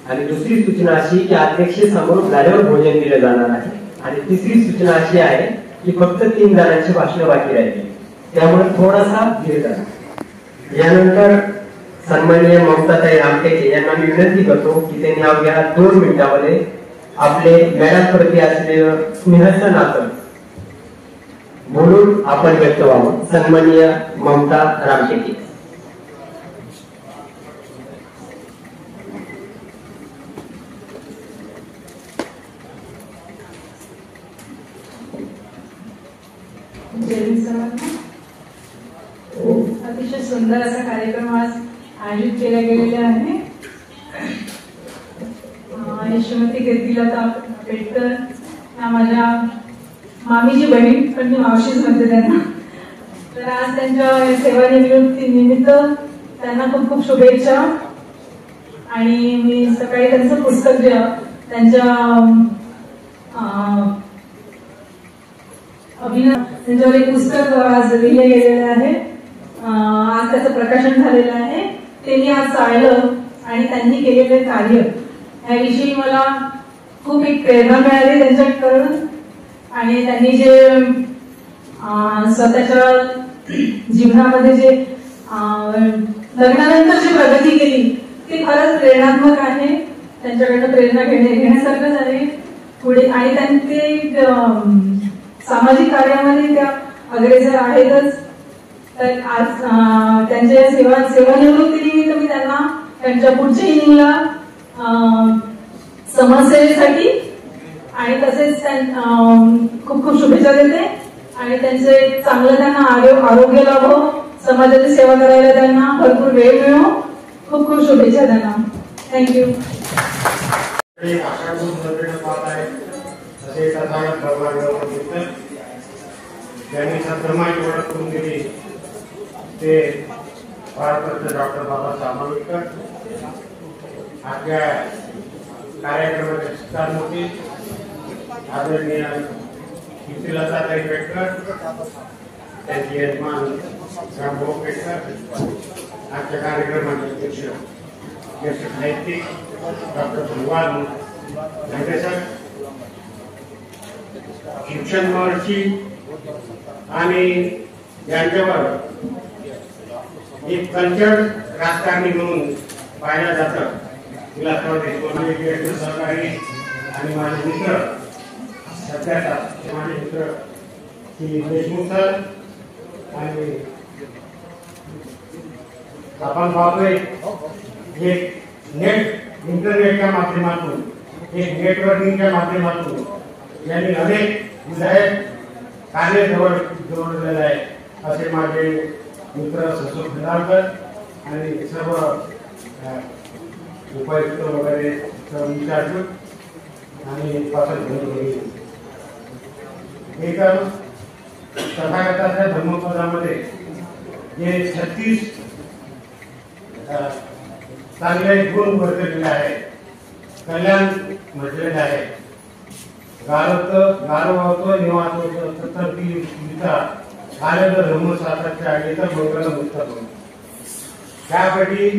आणि दुसरी सूचना अशी की अध्यक्षेसमोर झाल्यावर भोजन दिलं जाणार आहे. आणि तिसरी सूचना अशी आहे की फक्त 3 जणांची भाषणं बाकी राहिली, त्यामुळे थोडासा धीर धरा. यानंतर सन्माननीय ममताताई रामटेके यांना मी विनंती करतो की त्यांनी अवघ्या 2 मिनिटांमध्ये आपले मॅडम प्रती असलेलं स्नेहाचं नातं बोलून आपण व्यक्त व्हावं. सन्माननीय ममता रामटेके. अतिशय सुंदर असा कार्यक्रम आज आयोजित केला गेलेला आहे. श्रीमती कीर्तिलता पेटकर या माझ्या मामीची बहीण, पण मी मावशीच म्हणते त्यांना. तर आज त्यांच्या सेवानिवृत्ती निमित्त त्यांना खूप खूप शुभेच्छा. आणि मी सकाळी त्यांचं पुस्तक जे त्यांच्या त्यांच्यावर एक पुस्तक आज लिहिलं गेलेलं आहे. आज त्याचं प्रकाशन झालेलं आहे. ते मी आज चाललं आणि त्यांनी केलेले कार्य याविषयी मला खूप एक प्रेरणा मिळाली त्यांच्याकडून. आणि त्यांनी जे स्वतःच्या जीवनामध्ये जे लग्नानंतर जी प्रगती केली ती खरंच प्रेरणात्मक आहे. त्यांच्याकडनं प्रेरणा घेण्यासारखंच आहे पुढे. आणि त्यांनी ते सामाजिक कार्यामध्ये त्या अग्रेसर आहेतच. तर आज त्यांच्या सेवानिवृत्तीनिमित्त मी त्यांना त्यांच्या पुढच्या इनिंगला समाजसेवेसाठी आणि तसेच खूप खूप शुभेच्छा देते. आणि त्यांचे चांगलं त्यांना आरोग्य लाभो, समाजाची सेवा करायला त्यांना भरपूर वेळ मिळो. खूप खूप शुभेच्छा त्यांना. थँक्यू. त्यांनी संतमाची ओळख करून दिली ते भारतरत्न डॉक्टर बाबासाहेब आंबेडकर. आपल्या कार्यक्रमाचे शिक्षामूर्ती आदरणीय कीर्तिलताताई पेटकर, त्यांचे यजमान रामभाऊ पेटकर, आजच्या कार्यक्रमाचे अध्यक्ष ज्येष्ठ साहित्यिक डॉक्टर भगवान धंडेसर, शिक्षण महर्षी आणि यांच्यावर एक कल्चर राजकारणी म्हणून पाहिलं जातं. सहकारी आणि माझे मित्र सध्याचा माझे मित्र श्री देशमुख सर आणि आपण पाहतोय एक इंटरनेटच्या माध्यमातून, एक नेटवर्किंगच्या माध्यमातून यांनी अनेक विधायक कार्य जोडलेलं आहे. असे माझे मित्र ससो खंडाळकर आणि सर्व उपायुक्त वगैरे विचारतो आणि एका तथागताच्या धर्मपदामध्ये जे 36 चांगले गुण वर्तलेले आहे. कल्याण म्हटलेलं आहे. गारवतो निवासतो सत्तर ती गीता आलेलं धर्मशास्त्राच्या आगीचा मंगल मुक्त त्यासाठी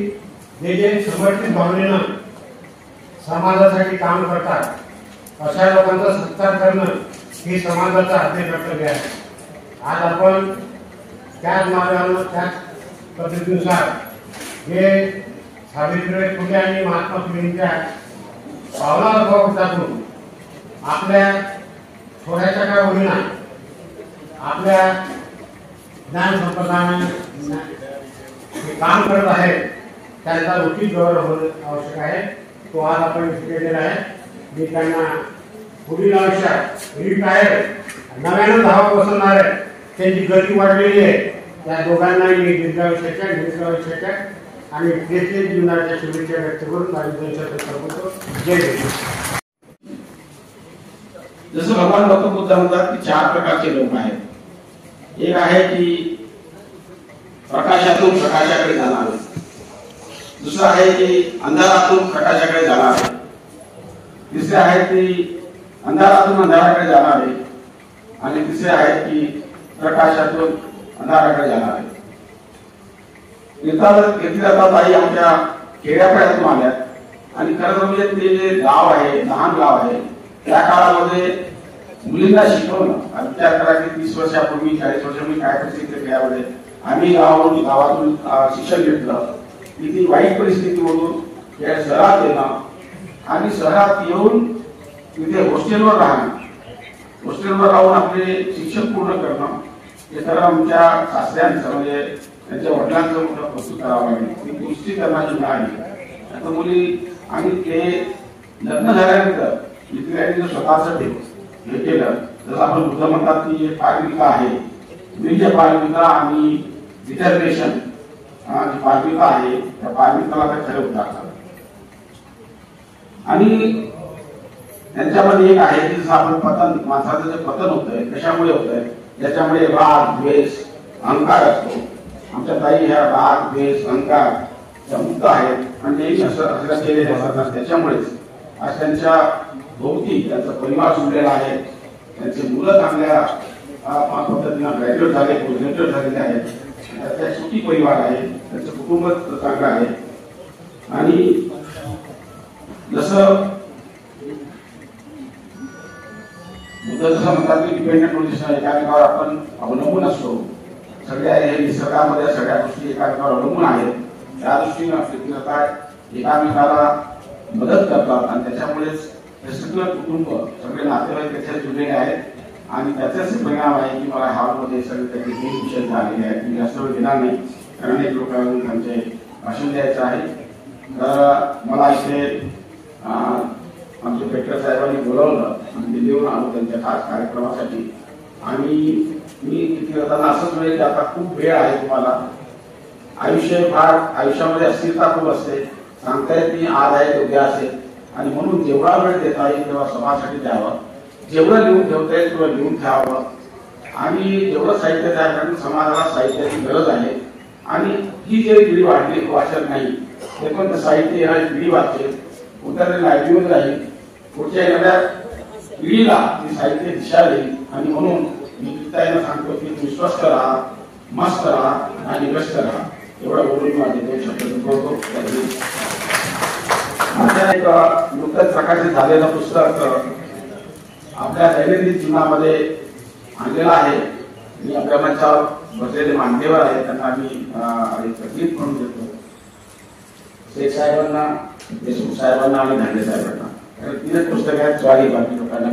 जे जे समर्पित भावनेनं समाजासाठी काम करतात अशा लोकांचा सत्कार करणं हे समाजाचं आद्य कर्तव्य आहे. आज आपण त्याच मार्गानं त्याच पद्धतीनुसार जे सावित्रीबाई फुले आणि महात्मा फुलेंच्या पावलावर आपल्या थोड्याशा काय होईना आपल्या ज्ञान संपदाने काम करत आहे त्यांचा उचित गौरव होणं आवश्यक आहे. तो आज आपण केलेला आहे. मी त्यांना पुढील आयुष्यात रिटायर नव्यानं धावा बसवणार आहे. त्यांची गती वाढलेली आहे. त्या दोघांनाही मी दीर्घायुष्याच्या आणि देशाच्या जीवनाच्या शुभेच्छा व्यक्त करून माझी 2 शब्द संपवतो. जय हिंद. जसं भगवान गौतम बुद्ध म्हणतात की 4 प्रकारचे लोक आहेत. एक आहे की प्रकाशातून प्रकाशाकडे जाणारे, दुसरं आहे की अंधारातून प्रकाशाकडे जाणारे, तिसरे आहेत की अंधारातून अंधाराकडे जाणारे आणि तिसरे आहेत की प्रकाशातून अंधाराकडे जाणारे. ताई आमच्या खेड्यापाड्यातून आल्या आणि खरं म्हणजे ते जे गाव आहे, लहान गाव आहे, त्या काळामध्ये मुलींना शिकवणं विचार करा की 30 वर्षापूर्वी 40 वर्षापूर्वी काय परिस्थिती खेड्यामध्ये आम्ही गावातून शिक्षण घेतलं. किती वाईट परिस्थितीमधून शहरात येणं आणि शहरात येऊन तिथे हॉस्टेलवर राहणं, हॉस्टेलवर राहून आपले शिक्षण पूर्ण करणं हे खरं आमच्या सासऱ्यांचं म्हणजे त्यांच्या वडिलांचं मोठं प्रस्तुत करावं लागेल. ती गोष्टी करण्याची मिळाली. आता मुली आणि ते लग्न झाल्यानंतर मित्रांनी जर स्वतःचं हे केलं, जसं आपण बुद्ध म्हणतात की जे पारमिता आहे, जे पारमिता आणि डिटर्मिनेशन जी पारमिता आहे त्या पारमिताला खरे उतारतात. आणि त्यांच्यामध्ये एक आहे की जसं आपण पतन, माणसाचं जे पतन होतंय कशामुळे होतंय, ज्याच्यामुळे राग, द्वेष, अहंकार असतो. आमच्या ताई ह्या राग, द्वेष, अहंकार मुक्त आहेत आणि ते असं केलेले असतात. त्याच्यामुळेच आज त्यांच्या भोवती त्यांचा परिवार जुळलेला आहे. त्यांचे मुलं चांगल्या पद्धतीनं ग्रॅज्युएट झाले, पोस्ट ग्रॅज्युएट झालेले आहेत. त्याचा सुखी परिवार आहे, त्यांचं कुटुंब चांगलं आहे. आणि जसं बुद्ध जसं म्हणतात की डिपेंडंट पोझिशन एकामेकावर आपण अवलंबून असतो. सगळ्या हे निसर्गामध्ये सगळ्या गोष्टी एकामेकावर अवलंबून आहेत. त्या दृष्टीने आपले एकामेकाला मदत करतात आणि त्याच्यामुळेच हे सगळं कुटुंब, सगळे नातेवाईक त्याच्यात जुळलेले आहेत. आणि त्याचाच परिणाम आहे की मला हॉलमध्ये सगळे त्याचे 3 विषय झालेले आहेत. मी जास्त वेळ घेणार नाही कारण अनेक लोकांना त्यांचे भाषण द्यायचं आहे. तर मला इथे आमचे पेटर साहेबांनी बोलावलं आणि दिल्लीहून आलो त्यांच्या खास कार्यक्रमासाठी. आणि मी तिथे करताना असंच वेळ की आता खूप वेळ आहे तुम्हाला. आयुष्यामध्ये अस्थिरता खूप असते, सांगता येत नाही आज आहे उद्या असेल. आणि म्हणून जेवढा वेळ देता येईल तेव्हा समाजासाठी द्यावं, जेवढं लिहून ठेवता येईल तेवढं लिहून ठेवावं. आणि जेवढं साहित्य तयार करणं समाजाला साहित्याची गरज आहे. आणि ही जे पिढी वाढली वाचत नाही ते पण साहित्य येणारी पिढी वाचेल, उद्या लायब्ररीमध्ये राहील, पुढच्या येणाऱ्या पिढीला ती साहित्य दिशा देईल. आणि म्हणून मी गीताईला सांगतो की तुम्ही स्वस्थ राहा, मस्त राहा आणि व्यस्त राहा. एवढा बोलून माझे 2 शब्द संपवतो. नुकतंच प्रकाशित झालेलं पुस्तक आपल्या दैनंदिन जीवनामध्ये आणलेलं आहे. मी आपल्या मंचावर बसलेले मान्यवर आहेत त्यांना मी तकलीफ म्हणून देतो. शेख साहेबांना, देशमुख साहेबांना आणि धांडे साहेबांना. 3च पुस्तक आहेत. सॉरी बाकी लोकांना.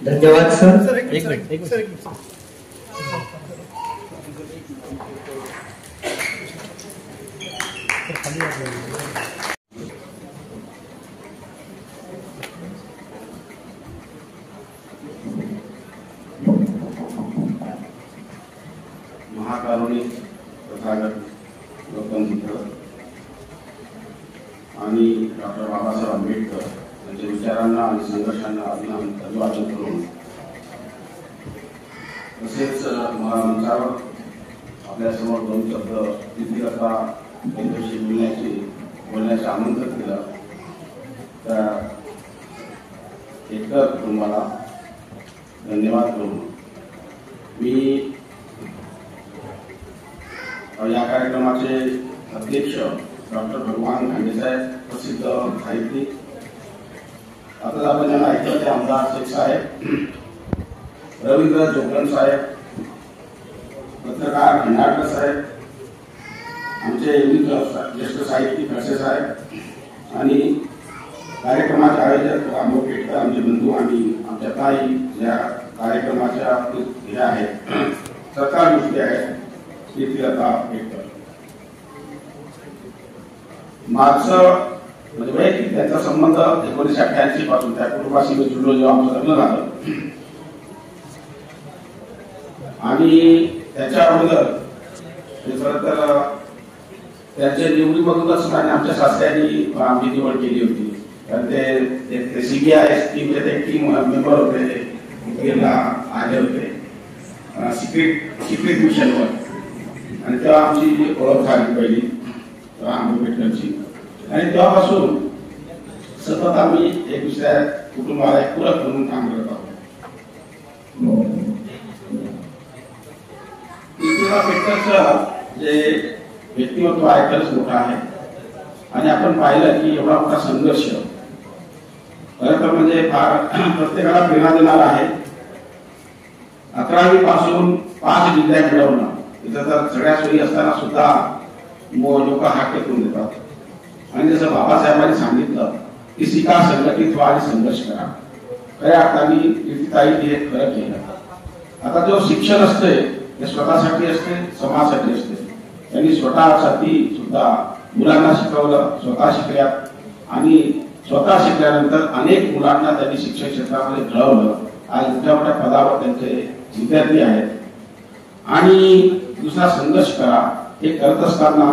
धन्यवाद सर. एक मिनिट. महाकारुणिक तथागत गौतम बुद्ध आणि डॉक्टर बाबासाहेब आंबेडकर यांच्या विचारांना आणि संघर्षांना अभिवादन करून तसेच मला मंचावर आपल्यासमोर 2 शब्द प्रीतिलता यांच्याशी बोलण्याचे आमंत्रण केलं. त्या एकतर कुटुंबाला धन्यवाद करून मी या कार्यक्रमाचे अध्यक्ष डॉक्टर भगवान खांडेसाहेब, प्रसिद्ध साहित्यिक, आता आपण ज्यांना ऐकलं ते आमदार शेख साहेब, रवींद्र जोगण साहेब, पत्रकार खंडाळकर साहेब, आमचे ज्येष्ठ साहित्यिक खडसे साहेब आणि कार्यक्रमाचे आयोजक रामभाऊ पेटकर, आमचे बंधू आणि आमच्या ताई या कार्यक्रमाच्या हे आहेत, सरकार गोष्टी आहेत, कीर्तिलता पेटकर. माझं म्हणजे वैयक्तिक त्यांचा संबंध 1988 पासून त्या कुटुंबाशी मी जुळलो जेव्हा आमचं लग्न झालं. आणि त्याच्या अगोदर खरं तर त्यांच्या निवडीमधूनच आणि आमच्या सासऱ्यांनी आमची निवड केली होती. कारण ते CBI टीमचे ते टीम मेंबर होते, मुंबईला आले होते सिक्रेट मिशनवर. आणि तेव्हा आमची ओळख झाली पहिली आंबेडकरची. आणि तेव्हापासून सतत आम्ही एक दुसऱ्या कुटुंबाला पूरक म्हणून काम करत आहोत. पेटकरचं जे व्यक्तिमत्व आहे खरंच मोठं आहे. आणि आपण पाहिलं की एवढा मोठा संघर्ष खरं तर म्हणजे फार प्रत्येकाला प्रेरणा देणार आहे. 11वी पासून 5 डिग्र्या मिळवणं, इथं तर सगळ्या सोयी असताना सुद्धा लोक हात टेकून देतात. आणि जसं बाबासाहेबांनी सांगितलं की शिका, संघटित व्हा आणि संघर्ष करा. खऱ्या अर्थाने कीर्तिताईंनी हे खरं केलं. आता जो शिक्षण असते ते स्वतःसाठी असते, समाजासाठी असते. त्यांनी स्वतःसाठी सुद्धा मुलांना शिकवलं, स्वतः शिकल्यात आणि स्वतः शिकल्यानंतर अनेक मुलांना त्यांनी शिक्षण क्षेत्रामध्ये घडवलं. आज मोठ्या मोठ्या पदावर त्यांचे विद्यार्थी आहेत. आणि दुसरा संघर्ष करा हे करत असताना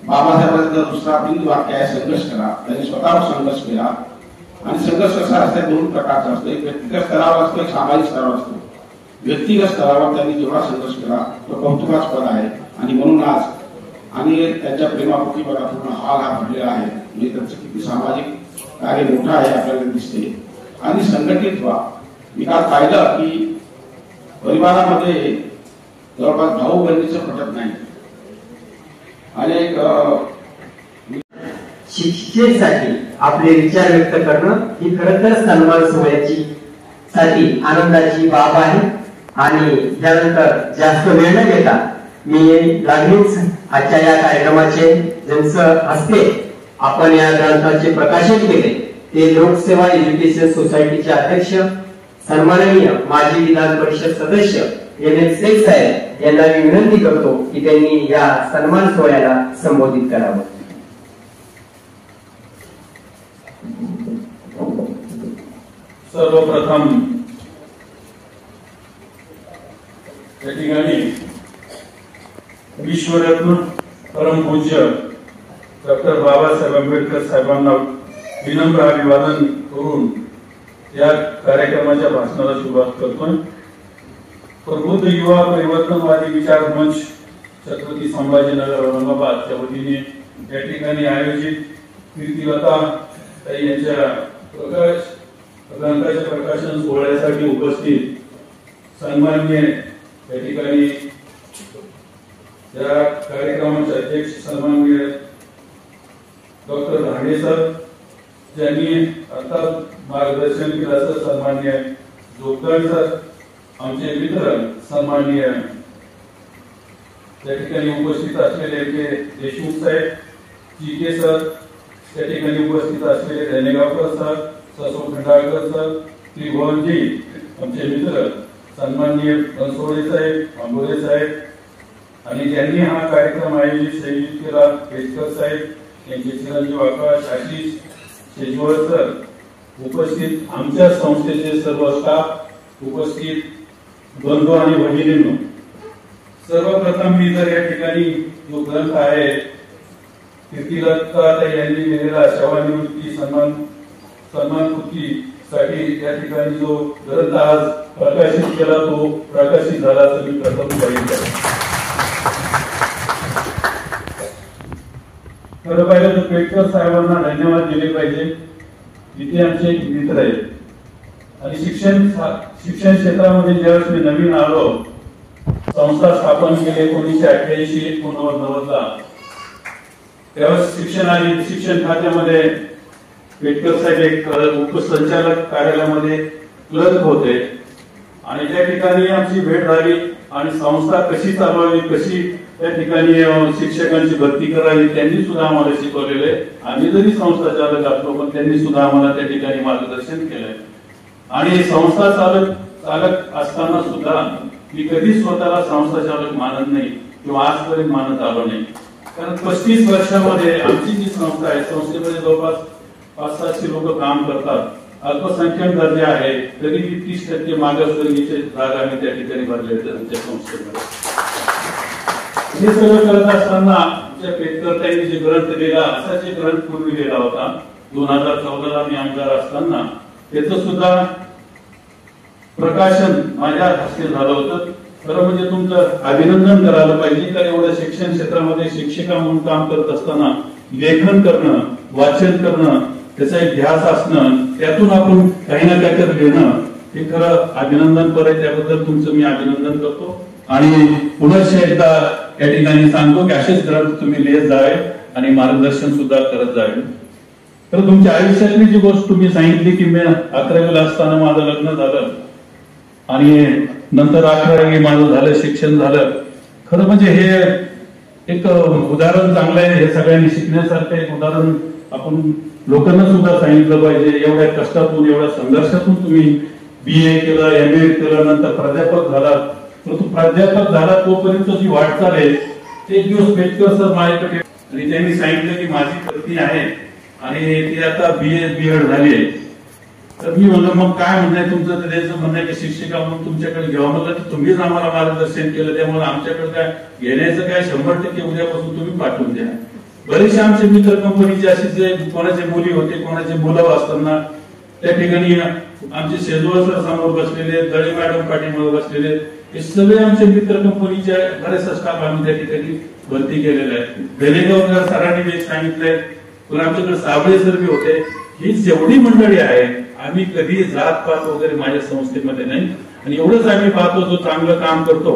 बाबासाहेबांचं दुसरा बिंदू वाक्य आहे संघर्ष करा. त्यांनी स्वतःवर संघर्ष केला. आणि संघर्ष कसा असतो 2 प्रकारचा असतो. एक व्यक्तिगत स्तरावर असतो, एक सामाजिक स्तरावर असतो. व्यक्तिगत स्तरावर त्यांनी जेवढा संघर्ष केला तो कौतुकास्पद आहे. आणि म्हणून आज आणि त्यांच्या प्रेमापोटी बघा पूर्ण हाल हा भरलेला आहे. म्हणजे त्यांचं किती सामाजिक कार्य मोठं आहे आपल्याला दिसते. आणि संघटित व्हा. मी काल पाहिलं की परिवारामध्ये जवळपास भाऊ बहिणीचं पटत नाही. अनेक शिक्षेसाठी आपले विचार व्यक्त करणं ही खरं तर सन्मान सोहळ्याची साठी आनंदाची बाब आहे. आणि त्यानंतर जास्त वेळ न घेता मी लागलीच आजच्या या कार्यक्रमाचे ज्यांचं हस्ते आपण या ग्रंथाचे प्रकाशन केले ते लोकसेवा एज्युकेशन सोसायटीचे अध्यक्ष सन्माननीय माजी विधान परिषद सदस्य MF शेख साहेब यांना मी विनंती करतो की त्यांनी या सन्मान सोहळ्याला संबोधित करावं. सर्वप्रथम या ठिकाणी विश्वरत्न परमपूज्य डॉक्टर बाबासाहेब आंबेडकर साहेबांना विनम्र अभिवादन करून या कार्यक्रमाच्या भाषणाला सुरुवात करतोय. प्रबुद्ध युवा परिवर्तनवादी विचार मंच छत्रपती संभाजीनगर औरंगाबादच्या वतीने या ठिकाणी आयोजित कीर्तिलता यांच्या ग्रंथाच्या प्रकाशन सोहळ्यासाठी उपस्थित सन्माननीय या ठिकाणी या कार्यक्रमाचे अध्यक्ष सन्माननीय डॉक्टर धांडे सर, ज्यांनी अर्थात मार्गदर्शन केलं असं सन्माननीय जोगदण सर, आमचे मित्र सन्माननीय या ठिकाणी उपस्थित असलेले देशमुख साहेब, जीके सर, या ठिकाणी उपस्थित असलेले धनेगावकर सर, ससो खंडाळकर सर, त्रिभुवनजी, आमचे मित्र सन्माननीय बनसोडे साहेब, आंबोले साहेब आणि ज्यांनी हा कार्यक्रम आयोजित केला पेटकर साहेब, यांचे चिरंजीव आकाश, आशिष, शेजवळ सर, उपस्थित आमच्या संस्थेचे सर्व स्टाफ, उपस्थित बंधू आणि भगिनींनो, सर्वप्रथम मी जर या ठिकाणी जो ग्रंथ आहे कीर्तिलता यांनी लिहिलेला सेवानिवृत्ती सन्मान कृतीसाठी या ठिकाणी जो ग्रंथ आज प्रकाशित केला तो प्रकाशित झाला तर मी प्रथम बघितलं. खरं पाहिलं तर पेटकर साहेबांना धन्यवाद दिले पाहिजे. इथे आमचे एक मित्र आहेत आणि शिक्षण क्षेत्रामध्ये ज्यावेळेस मी नवीन आलो संस्था स्थापन केली 1988-89 ला. त्यावेळेस शिक्षण खात्यामध्ये पेटकर साहेब एक उपसंचालक कार्यालयामध्ये क्लर्क होते आणि त्या ठिकाणी आमची भेट झाली आणि संस्था कशी चालवावी, कशी त्या ठिकाणी शिक्षकांची भरती करावी त्यांनी सुद्धा आम्हाला शिकवलेले. आम्ही जरी संस्था चालक असलो पण त्यांनी सुद्धा आम्हाला त्या ठिकाणी मार्गदर्शन केलंय. आणि संस्था चालक असताना सुद्धा मी कधी स्वतःला संस्था चालक मानत नाही किंवा आजपर्यंत मानत आलो नाही. कारण 35 वर्षामध्ये आमची जी संस्था आहे संस्थेमध्ये जवळपास 500-700 लोक काम करतात. अल्पसंख्याक दर्जा आहे तरी 30% मागासवर्गीचे जागा आम्ही त्या ठिकाणी भरले आमच्या संस्थेमध्ये. हे सगळं करत असताना आमच्या पेटकरताईंनी जे ग्रंथ लिहिला असाच एक ग्रंथ पूर्वी लिहिला होता 2014ला मी आमदार असताना. त्याचं सुद्धा प्रकाशन माझ्या हस्ते झालं होतं. खरं म्हणजे तुमचं अभिनंदन करायला पाहिजे. कारण एवढ्या शिक्षण क्षेत्रामध्ये शिक्षिका म्हणून काम करत असताना लेखन करणं, वाचन करणं, त्याचा एक ध्यास असणं, त्यातून आपण काही ना काहीतरी लिहिणं हे खरं अभिनंदनपर आहे. त्याबद्दल तुमचं मी अभिनंदन करतो. आणि पुनश्च एकदा या ठिकाणी सांगतो की असेच ग्रंथ तुम्ही लिहित जावे आणि मार्गदर्शन सुद्धा करत जावे. तर तुमच्या आयुष्यातली जी गोष्ट तुम्ही सांगितली की मी 11वीला असताना माझं लग्न झालं आणि नंतर 11वी माझं झालं, शिक्षण झालं. खरं म्हणजे हे एक उदाहरण चांगलं आहे. हे सगळ्यांनी शिकण्यासारखं एक उदाहरण आपण लोकांना सुद्धा सांगितलं पाहिजे. एवढ्या कष्टातून, एवढ्या संघर्षातून तुम्ही BA केलं, MA केलं, नंतर प्राध्यापक झाला. परंतु प्राध्यापक झाला तोपर्यंत जी वाटचाल आहे ते एक दिवस पेटकर सर माझ्याकडे आणि त्यांनी सांगितलं की माझी पत्नी आहे आणि ती आता BA B.Ed झाली आहे. तर मी म्हणलं मग काय म्हणणं तुमचं? तर त्याचं म्हणणं आहे की शिक्षिका म्हणून तुमच्याकडे घ्यावं. म्हणलं की तुम्हीच आम्हाला मार्गदर्शन केलं त्यामुळे आमच्याकडे काय घेण्याचं काय 100% उद्यापासून तुम्ही पाठवून द्या. बरेचसे आमचे मित्र कंपनीचे असे जे कोणाचे मुली होते, कोणाचे मुलं असताना त्या ठिकाणी आमचे शेजवळ सर समोर बसलेले, दळे मॅडम पाठीमागे बसलेले, हे सगळे आमचे मित्र कंपनीचे बरेचसा स्टाफ आम्ही त्या ठिकाणी भरती केलेला आहे. बेलेगावकर सरांनी मी सांगितलंय, पण आमच्याकडे साबळे सर बी होते. ही जेवढी मंडळी आहे आम्ही कधी जातपात वगैरे माझ्या संस्थेमध्ये नाही. आणि एवढंच आम्ही पाहतो जो चांगलं काम करतो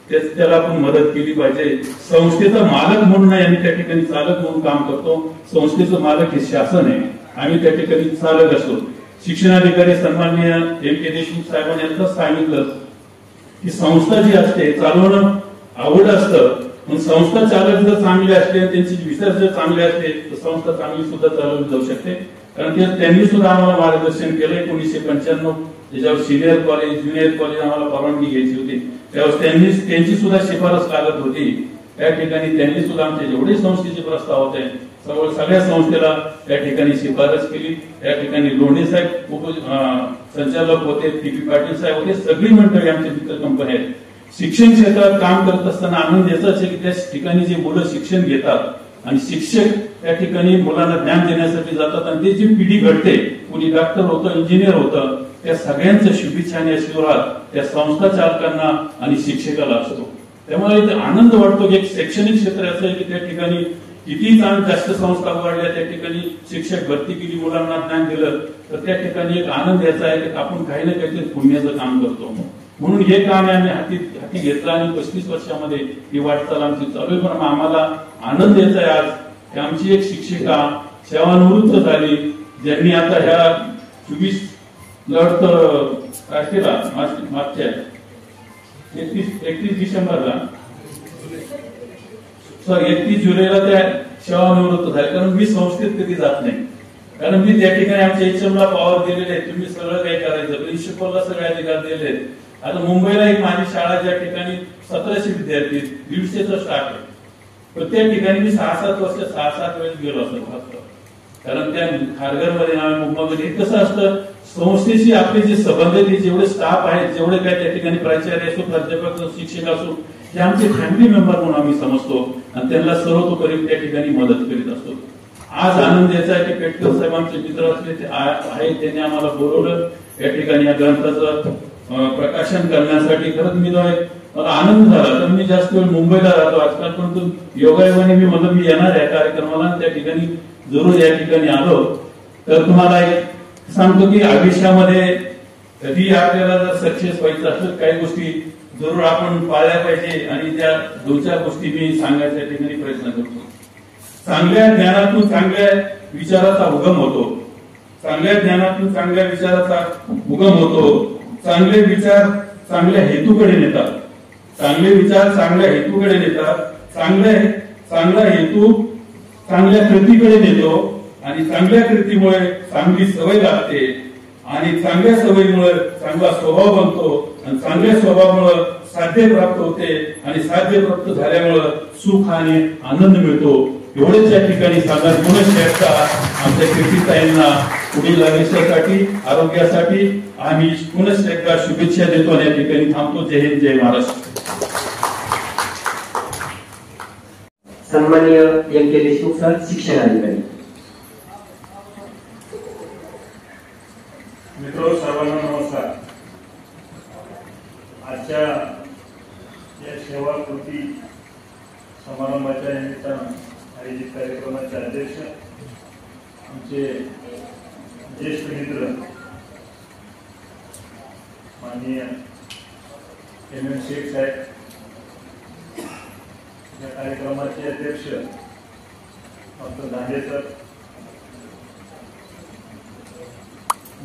त्याला आपण मदत केली पाहिजे. संस्थेचा मालक म्हणून नाही, आम्ही त्या ठिकाणी चालक म्हणून काम करतो. संस्थेचं मालक हे शासन आहे, आम्ही त्या ठिकाणी चालक असतो. शिक्षणाधिकारी सन्माननीय M.K. देशमुख साहेबांनी यांचं सांगितलं की संस्था जी असते चालवणं आवड असतं, पण संस्था चालक जर चांगले असले, त्यांचे विचार जर चांगले असले तर संस्था चांगली सुद्धा चालवली जाऊ शकते. कारण त्यांनी सुद्धा आम्हाला मार्गदर्शन केलं. 1995 त्याच्यावर सिनियर कॉलेज, ज्युनियर कॉलेज आम्हाला परवानगी घ्यायची होती. त्यावेळेस त्यांची सुद्धा शिफारस लागत होती. त्या ठिकाणी त्यांनी सुद्धा आमचे जेवढे संस्थेचे प्रस्ताव होते सगळ्या संस्थेला त्या ठिकाणी शिफारस केली. त्या ठिकाणी लोणे साहेब संचालक होते, TP पाटील साहेब होते, सगळी मंडळी आमचे मित्र कंपनी आहेत. शिक्षण क्षेत्रात काम करत असताना आनंद याचाच आहे की त्या ठिकाणी जे मुलं शिक्षण घेतात आणि शिक्षक त्या ठिकाणी मुलांना ज्ञान देण्यासाठी जातात आणि ते जी पिढी घडते, कोणी डॉक्टर होतं, इंजिनियर होतं, त्या सगळ्यांच्या शुभेच्छा आणि आशीर्वाद त्या संस्था चालकांना आणि शिक्षकाला असतो. त्यामुळे आनंद वाटतो की एक शैक्षणिक क्षेत्र असं आहे की त्या ठिकाणी किती जास्त संस्था उघडल्या, त्या ठिकाणी शिक्षक भरती केली, मुलांना ज्ञान दिलं, तर त्या ठिकाणी एक आनंद याचा आहे की आपण काही ना काहीतरी पुण्याचं काम करतो. म्हणून हे काम आम्ही हाती घेतलं आणि 35 वर्षामध्ये ही वाटचाल आमची चालू आहे. पण आम्हाला आनंद याचा आहे आज की आमची एक शिक्षिका सेवानिवृत्त झाली, ज्यांनी आता ह्या 24 तारखेला मागच्या 31 डिसेंबरला 31 जुलैला त्या सेवानिवृत्त झाल्या. कारण मी संस्थेत कधी जात नाही, कारण मी त्या ठिकाणी आमच्या HMला पॉवर दिलेले आहे, तुम्ही सगळं काही करायचं, प्रिन्सिपलला सगळे अधिकार दिलेले आहेत. आता मुंबईला एक माझी शाळा ज्या ठिकाणी 1700 विद्यार्थी 150चा स्टाफ आहे, तर त्या ठिकाणी मी 6-7 वर्ष 6-7 वेळेस गेलो असतो फक्त. कारण त्या खारघरमध्ये मुंबईमध्ये कसं असतं, संस्थेशी आपले जे संबंध आहेत, जेवढे स्टाफ आहेत, जेवढे काय त्या ठिकाणी प्राचार्य असो, प्राध्यापक असो, शिक्षक असो, हे आमचे फॅमिली मेंबर म्हणून आम्ही समजतो आणि त्यांना सर्वतोपरी त्या ठिकाणी मदत करीत असतो. आज आनंद याचा आहे की पेटकर साहेब आमचे मित्र असले ते आहेत, त्यांनी आम्हाला बोलवलं या ठिकाणी या ग्रंथाचं प्रकाशन करण्यासाठी. खरंच मी मला आनंद झाला. तर मी जास्त वेळ मुंबईला राहतो आजकाल, परंतु योगायोगाने मी म्हणलं मी येणार या कार्यक्रमाला, त्या ठिकाणी जरूर या ठिकाणी आलो. तर तुम्हाला एक सांगतो की आयुष्यामध्ये कधी आपल्याला जर सक्सेस व्हायचं असेल काही गोष्टी जरूर आपण पाळल्या पाहिजे आणि त्या 2-4 गोष्टी मी सांगायच्या ठिकाणी प्रयत्न करतो. चांगल्या ज्ञानातून चांगल्या विचाराचा उगम होतो. चांगल्या ज्ञानातून चांगल्या विचाराचा उगम होतो. चांगले विचार चांगल्या हेतूकडे नेतात. चांगले विचार चांगल्या हेतूकडे नेतात. चांगला हेतू चांगल्या कृतीकडे नेतो आणि चांगल्या कृतीमुळे चांगली सवय लागते आणि चांगल्या सवयीमुळे चांगला स्वभाव बनतो आणि चांगल्या स्वभावामुळे साध्य प्राप्त होते आणि साध्य प्राप्त झाल्यामुळे सुख आणि आनंद मिळतो. एवढेच या ठिकाणी सांगत पुनश्च एकदा आमच्या कीर्तिताईंना पुढील आयुष्यासाठी आरोग्यासाठी आम्ही पुनश्च एकदा शुभेच्छा देतो आणि या ठिकाणी थांबतो. जय हिंद, जय महाराष्ट्र. सन्माननीय एम के देशमुख सर, शिक्षण अधिकारी. मित्र सर्वांना नमस्कार. आजच्या या सेवा कृती समारंभाच्या निमित्तानं आयोजित कार्यक्रमाचे अध्यक्ष आमचे ज्येष्ठ मित्र माननीय MM शेख साहेब, या कार्यक्रमाचे अध्यक्ष डॉक्टर दांडे सर,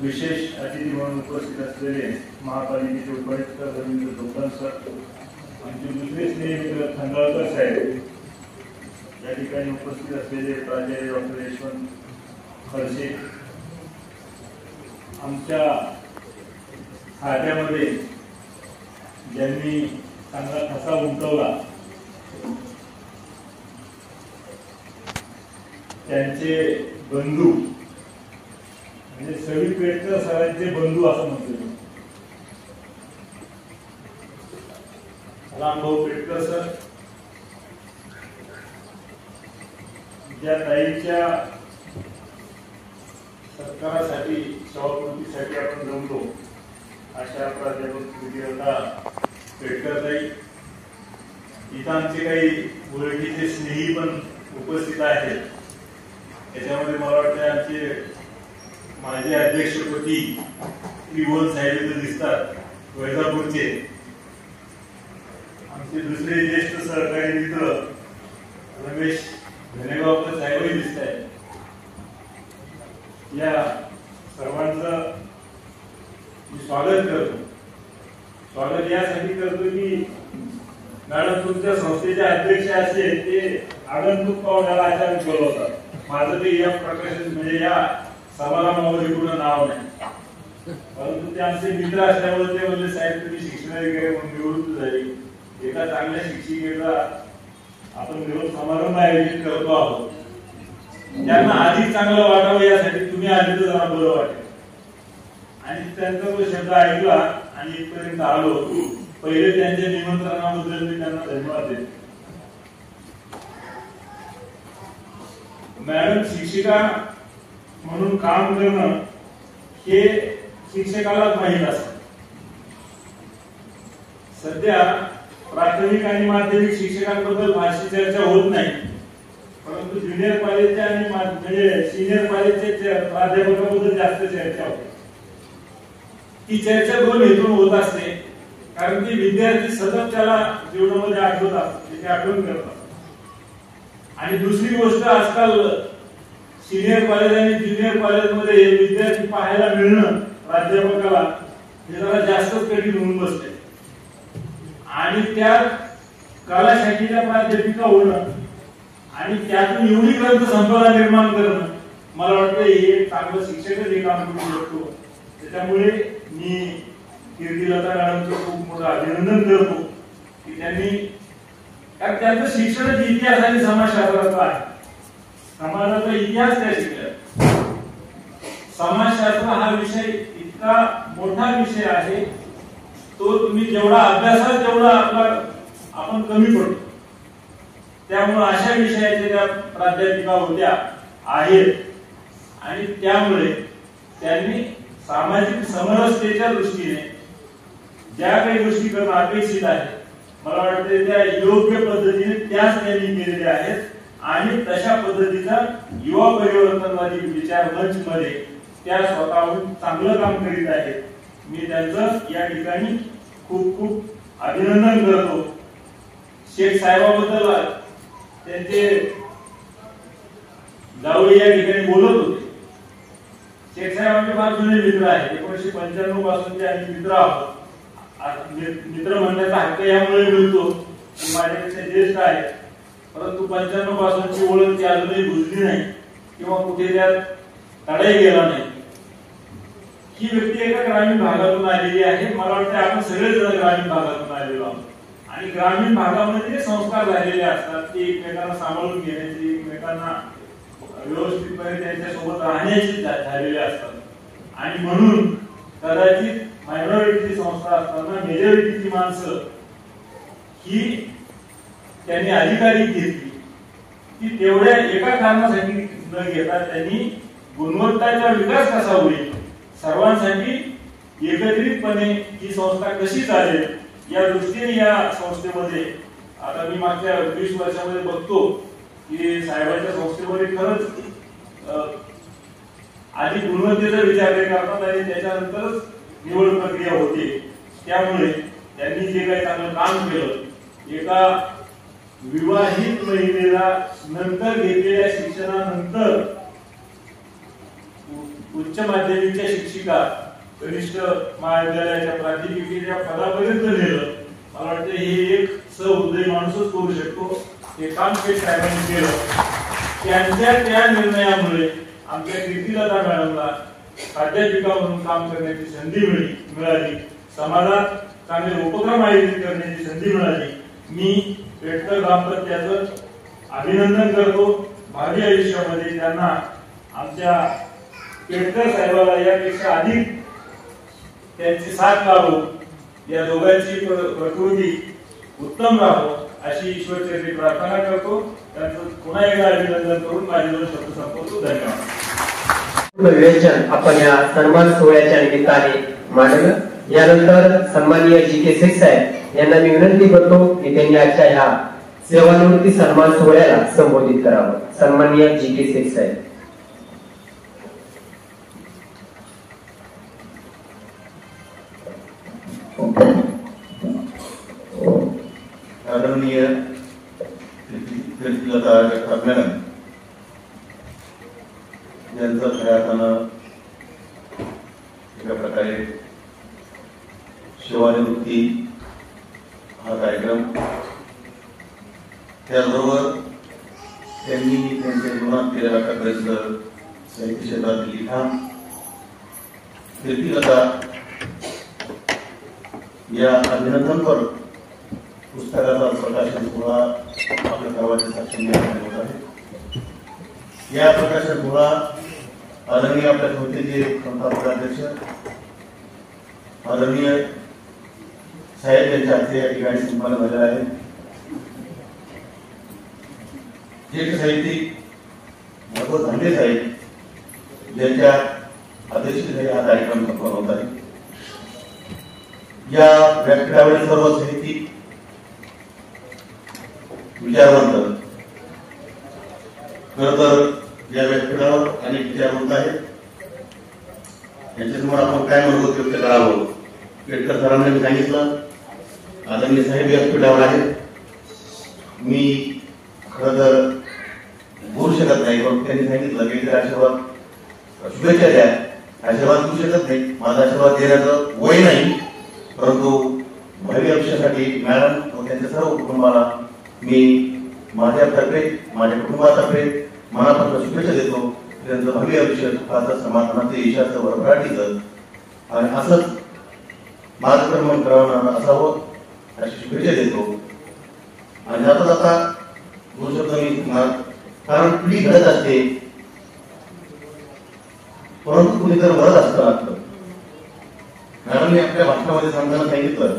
विशेष अतिथी म्हणून उपस्थित असलेले महापालिकेचे उपायुक्त रवींद्र धोकन सर, आमचे दुसरे स्नेहित खंडाळकर साहेब, या ठिकाणी उपस्थित असलेले प्राचार्य डॉक्टर यशवंत खडसे, आमच्या खात्यामध्ये ज्यांनी चांगला ठसा उमटवला त्यांचे बंधू म्हणजे सवी पेटकर सरांचे बंधू असं म्हणतो रामभाऊ पेटकर सर, ज्या ताईच्या सत्कारासाठी सभाकृतीसाठी आपण जमलो अशा प्राध्यापक विद्यालता पेटकर ताई, इथं आमचे काही ओळखीचे स्नेही पण उपस्थित आहेत. त्याच्यामध्ये मला वाटतं आमचे माजी अध्यक्षपदी त्रिभुवन साहेब इथं दिसतात वैजापूरचे. आमचे दुसरे ज्येष्ठ सहकारी मित्र रमेश धनेगावकर साहेबही दिसत आहेत. या सर्वांचं मी स्वागत करतो. स्वागत यासाठी करतो की मॅडम तुमच्या संस्थेचे अध्यक्ष असे ते आगंतुक पाहुण्याला अचानक बोलवतात. माझं ते या प्रकाशन म्हणजे या समारंभामध्ये पूर्ण नाव नाही, परंतु ते आमचे मित्र असल्यामुळे ते म्हणले साहेब तुम्ही शिक्षणाधिकारी म्हणून निवृत्त झाली, एका चांगल्या शिक्षिकेचा आपण मिळून समारंभ आयोजित करतो आहोत, त्यांना अधिक चांगलं वाटावं यासाठी तुम्ही आले तर जरा बरं वाटेल. आणि त्यांचा तो शब्द ऐकला आणि इथपर्यंत आलो. पहिले त्यांच्या निमंत्रणाबद्दल मी त्यांना धन्यवाद देतो. मॅडम शिक्षिका म्हणून काम करणं हे शिक्षकालाच माहीत असतं. सध्या प्राथमिक आणि माध्यमिक शिक्षकांबद्दल फारशी चर्चा होत नाही, परंतु ज्युनियर कॉलेजच्या आणि म्हणजे सिनियर कॉलेजच्या प्राध्यापकाबद्दल जास्त चर्चा होते. ती चर्चा दोन हेतून होत असते, कारण की विद्यार्थी सतत त्याला जीवनामध्ये आठवतात, त्याची आठवण करतात. आणि दुसरी गोष्ट आजकाल सिनियर कॉलेज आणि ज्युनियर कॉलेजमध्ये विद्यार्थी पाहायला मिळणं प्राध्यापकाला हे जरा जास्तच कठीण होऊन बसते. आणि त्या कला शाखेच्या प्राध्यापिका होणं आणि त्यातून एवढी ग्रंथसंपदा निर्माण करणं मला वाटतं हे चांगलं शिक्षकच हे काम करू शकतो. त्याच्यामुळे मी कीर्तिलता मॅडमचं खूप मोठं अभिनंदन करतो की त्यांनी, कारण त्यांचं शिक्षणच इतिहास आणि समाजशास्त्राचा आहे. समाजाचा इतिहास त्या शिकल्या. समाजशास्त्र हा विषय इतका मोठा विषय आहे, तो तुम्ही जेवढा अभ्यासात तेवढा आपण कमी पडतो. त्यामुळे अशा विषयाच्या त्या प्राध्यापिका होत्या आहेत आणि त्यामुळे त्यांनी सामाजिक समरसतेच्या दृष्टीने ज्या काही गोष्टी करणं अपेक्षित आहे मला वाटतं त्या योग्य पद्धतीने त्याच त्यांनी केलेल्या आहेत. आणि तशा पद्धतीचा युवा परिवर्तनवादी विचार मंच मध्ये त्या स्वतःहून चांगलं काम करीत आहेत. मी त्यांचं या ठिकाणी खूप खूप अभिनंदन करतो. शेख साहेबाबद्दल त्यांचे जावळी या ठिकाणी बोलत होते. शेख साहेब आमचे फार जुने मित्र आहेत. 1995 पासूनचे आम्ही मित्र आहोत. मित्र म्हणण्याचा हक्क यामुळे मिळतो की माझ्यापेक्षा ज्येष्ठ आहे, परंतु 95 पासूनची ओळख ती अजूनही बुजली नाही किंवा कुठे त्यात तडाई गेला नाही. ही व्यक्ती एका ग्रामीण भागातून आलेली आहे. मला वाटतं आपण सगळेच ग्रामीण भागातून आलेलो आहोत आणि ग्रामीण भागामध्ये जे संस्कार झालेले असतात ते एकमेकांना सांभाळून घेण्याचे, एकमेकांना व्यवस्थितपणे त्यांच्यासोबत राहण्याचे झालेले असतात आणि म्हणून कदाचित मायनॉरिटीची संस्था असताना मेजॉरिटीची माणसं ही त्यांनी अधिकारी घेतली की तेवढ्या एका कारणासाठी न घेता त्यांनी गुणवत्ताचा विकास कसा होईल, सर्वांसाठी एकत्रितपणे ही संस्था कशी चालेल या दृष्टीने या संस्थेमध्ये आता मी मागच्या 20 वर्षामध्ये बघतो की साहेबांच्या संस्थेमध्ये खरंच आधी गुणवत्तेचा विचार करतात आणि त्याच्यानंतरच निवड प्रक्रिया होते. त्यामुळे त्यांनी जे काही चांगलं काम केलं, एका विवाहित महिलेला नंतर घेतलेल्या शिक्षणानंतर उच्च माध्यमिकच्या शिक्षिका कनिष्ठ महाविद्यालयाच्या प्राध्यापिकेच्या पदापर्यंत नेलं. मला वाटतं हे एक सहृदय माणूसच करू शकतो. हे काम शेख साहेबांनी केलं. त्यांच्या त्या निर्णयामुळे आमच्या कीर्तिलता मॅडमला प्राध्यापिका म्हणून काम करण्याची संधी मिळाली. समाजात चांगले उपक्रम आयोजित करण्याची संधी मिळाली. मी पेटकर दाम्पत्याचं अभिनंदन करतो. भावी आयुष्यामध्ये त्यांना आमच्या पेटकर साहेबाला यापेक्षा अधिक त्यांची साथ लाभो, या दोघांची प्रकृती उत्तम राहो अशी ईश्वरचरणी प्रार्थना करतो. त्यांचं पुन्हा एकदा अभिनंदन करून माझे 2 शब्द संपवतो. धन्यवाद. विवेचन आपण या सन्मान सोहळ्याच्या निमित्ताने मांडलं. यानंतर सन्माननीय जी.के. शेख साहेब यांना मी विनंती करतो की त्यांनी आजच्या ह्या सेवानिवृत्ती सन्मान सोहळ्याला संबोधित करावं. सन्माननीय जी.के. शेख साहेब. आदरणीय कीर्तिलता जगताप मॅडम यांचं खऱ्या अर्थानं एका प्रकारे सेवानिवृत्ती हा कार्यक्रम, त्याचबरोबर त्यांनी त्यांच्या जीवनात केलेला आतापर्यंत साहित्य क्षेत्रातील लिखाण, कीर्तिलता या अभिनंदनपर पुस्तकाचा प्रकाशन सोहळा आपल्या सर्वांच्या साक्षीने होत आहे. या प्रकाशन सोहळा आदरणीय आपल्या संस्थेचे संस्थापक अध्यक्ष आदरणीय साहेब यांच्या हस्ते या ठिकाणी संपन्न झालेला आहे. ज्येष्ठ साहित्यिक भगवत धांडे साहेब यांच्या अध्यक्षतेखाली हा कार्यक्रम संपन्न होत आहे. या व्यासपीठावरील सर्व साहित्यिक, विचारवंत, खरं तर या व्यासपीठावर अनेक विचारवंत आहेत. यांच्यासमोर आपण काय म्हणतो व्यक्त करावं. पेटकर सरांनी सांगितलं, आदरणीय साहेब व्यासपीठावर आहेत. मी खरं तर बोलू शकत नाही, पण त्यांनी सांगितलं की इतर आशीर्वाद शुभेच्छा द्या. आशीर्वाद देऊ शकत नाही, माझा आशीर्वाद देण्याचं वय नाही, परंतु भावी आयुष्यासाठी मॅडम व त्यांच्या सर्व कुटुंबाला मी माझ्यातर्फे, माझ्या कुटुंबातर्फे मनापासून शुभेच्छा देतो. त्यांचं भावी आयुष्य सुखाचं, समाधानाचं, यशाचं, भरभराटीचं आणि असंच मार्गक्रमण करावं असावं अशी शुभेच्छा देतो. आणि जाता जाता 2 शब्द मी सांगणार, कारण पिढी घडत असते परंतु कुणीतरी वरच असतं लागतं. मॅडमने आपल्या भाषणामध्ये सांगताना सांगितलं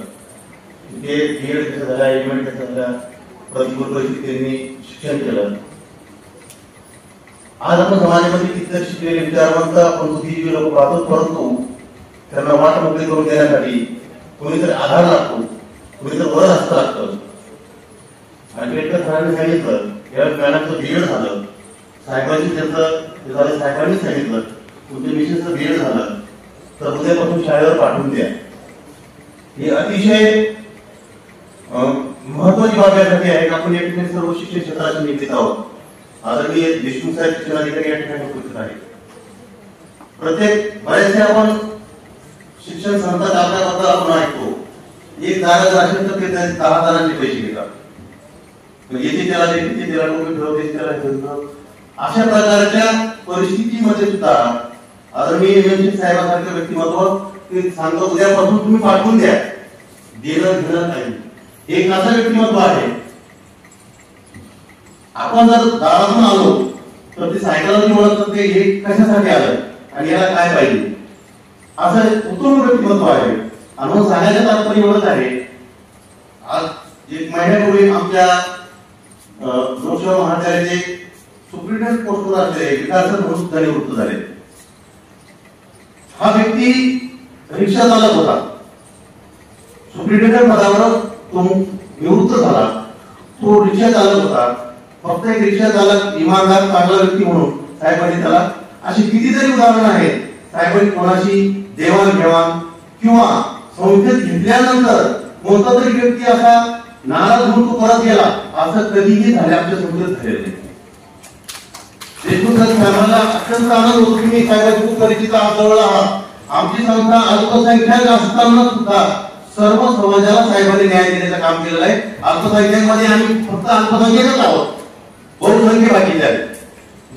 की बीएड कसं झालं, एमएड कसं झालं, प्रतिकूल परिस्थितींनी शिक्षण केलं. आज आपण समाजामध्ये कितीतरी शिकलेले विचारवंत आपण बुद्धिजीवी लोक पाहतो, परंतु त्यांना वाट मोकळी करून देण्यासाठी कोणीतरी आधार लागतो, कोणीतरी वरच असतं लागतं. आणि पेटकर सरांनी सांगितलं यावेळेस मॅडमचं बीएड झालं, साहेबांची त्यांचं झालं, साहेबांनी सांगितलं तुमच्या मिशनचं बीएड झालं. तर उद्यापासून शाळेवर पाठवून द्या. ही अतिशय महत्वाची बाब यासाठी आहे की आपण या ठिकाणी सर्व शिक्षण क्षेत्राशी निगडीत आहोत. आदरणीय देशमुख साहेब शिक्षणाधिकारी या ठिकाणी उपस्थित आहेत. प्रत्येक बऱ्याचशा आपण शिक्षण संस्थांत आपल्याबद्दल आपण ऐकतो, एक जागा जर असेल तर ते 10 जणांचे पैसे घेतात. येथे त्याला तिथे त्याला नोकरी ठेवते, त्याला ठेवतो. अशा प्रकारच्या परिस्थितीमध्ये सुद्धा आदरणीय साहेबांसारखे व्यक्तिमत्व ते सांगतो उद्यापासून तुम्ही पाठवून द्या. देणं घेणं नाही. एक असं व्यक्तिमत्व आहे, आपण जर दारातून आलो तर ते सायकलवरती ओळखतात ते हे कशासाठी आलं आणि याला काय पाहिजे, असं उत्तम व्यक्तिमत्व आहे. आणि सांगायचं तात्पर्य एवढंच आहे, आज एक महिन्यापूर्वी आमच्या लोकसेवा महाविद्यालयाचे सुप्रिटेंडंट पोस्टवर असलेले विकास म्हणून सुद्धा निवृत्त झाले. हा व्यक्ती रिक्षा चालक होता. सुप्रिटेंडंट पदावर तो निवृत्त झाला. तो रिक्षा चालक होता. फक्त एक रिक्षा चालक इमानदार चांगला व्यक्ती म्हणून साहेबांनी त्याला, अशी कितीतरी उदाहरणं आहेत. साहेबांनी कोणाशी देवाणघेवाण किंवा संस्थेत घेतल्यानंतर कोणता तरी व्यक्ती असा नाराज होऊन तो परत गेला असं कधीही झाले आमच्या संस्थेत झालेलं नाही. देशमुख साहेबांना अत्यंत आनंद होतो की मी साहेबांची खूप परिचित जवळ आहात. आमची संस्था अल्पसंख्याक असताना सुद्धा सर्व समाजाला साहेबांनी न्याय देण्याचं काम केलेलं आहे. अल्पसंख्याकमध्ये आम्ही फक्त अल्पसंख्याकच आहोत, बहुसंख्य बाकीचे आहेत.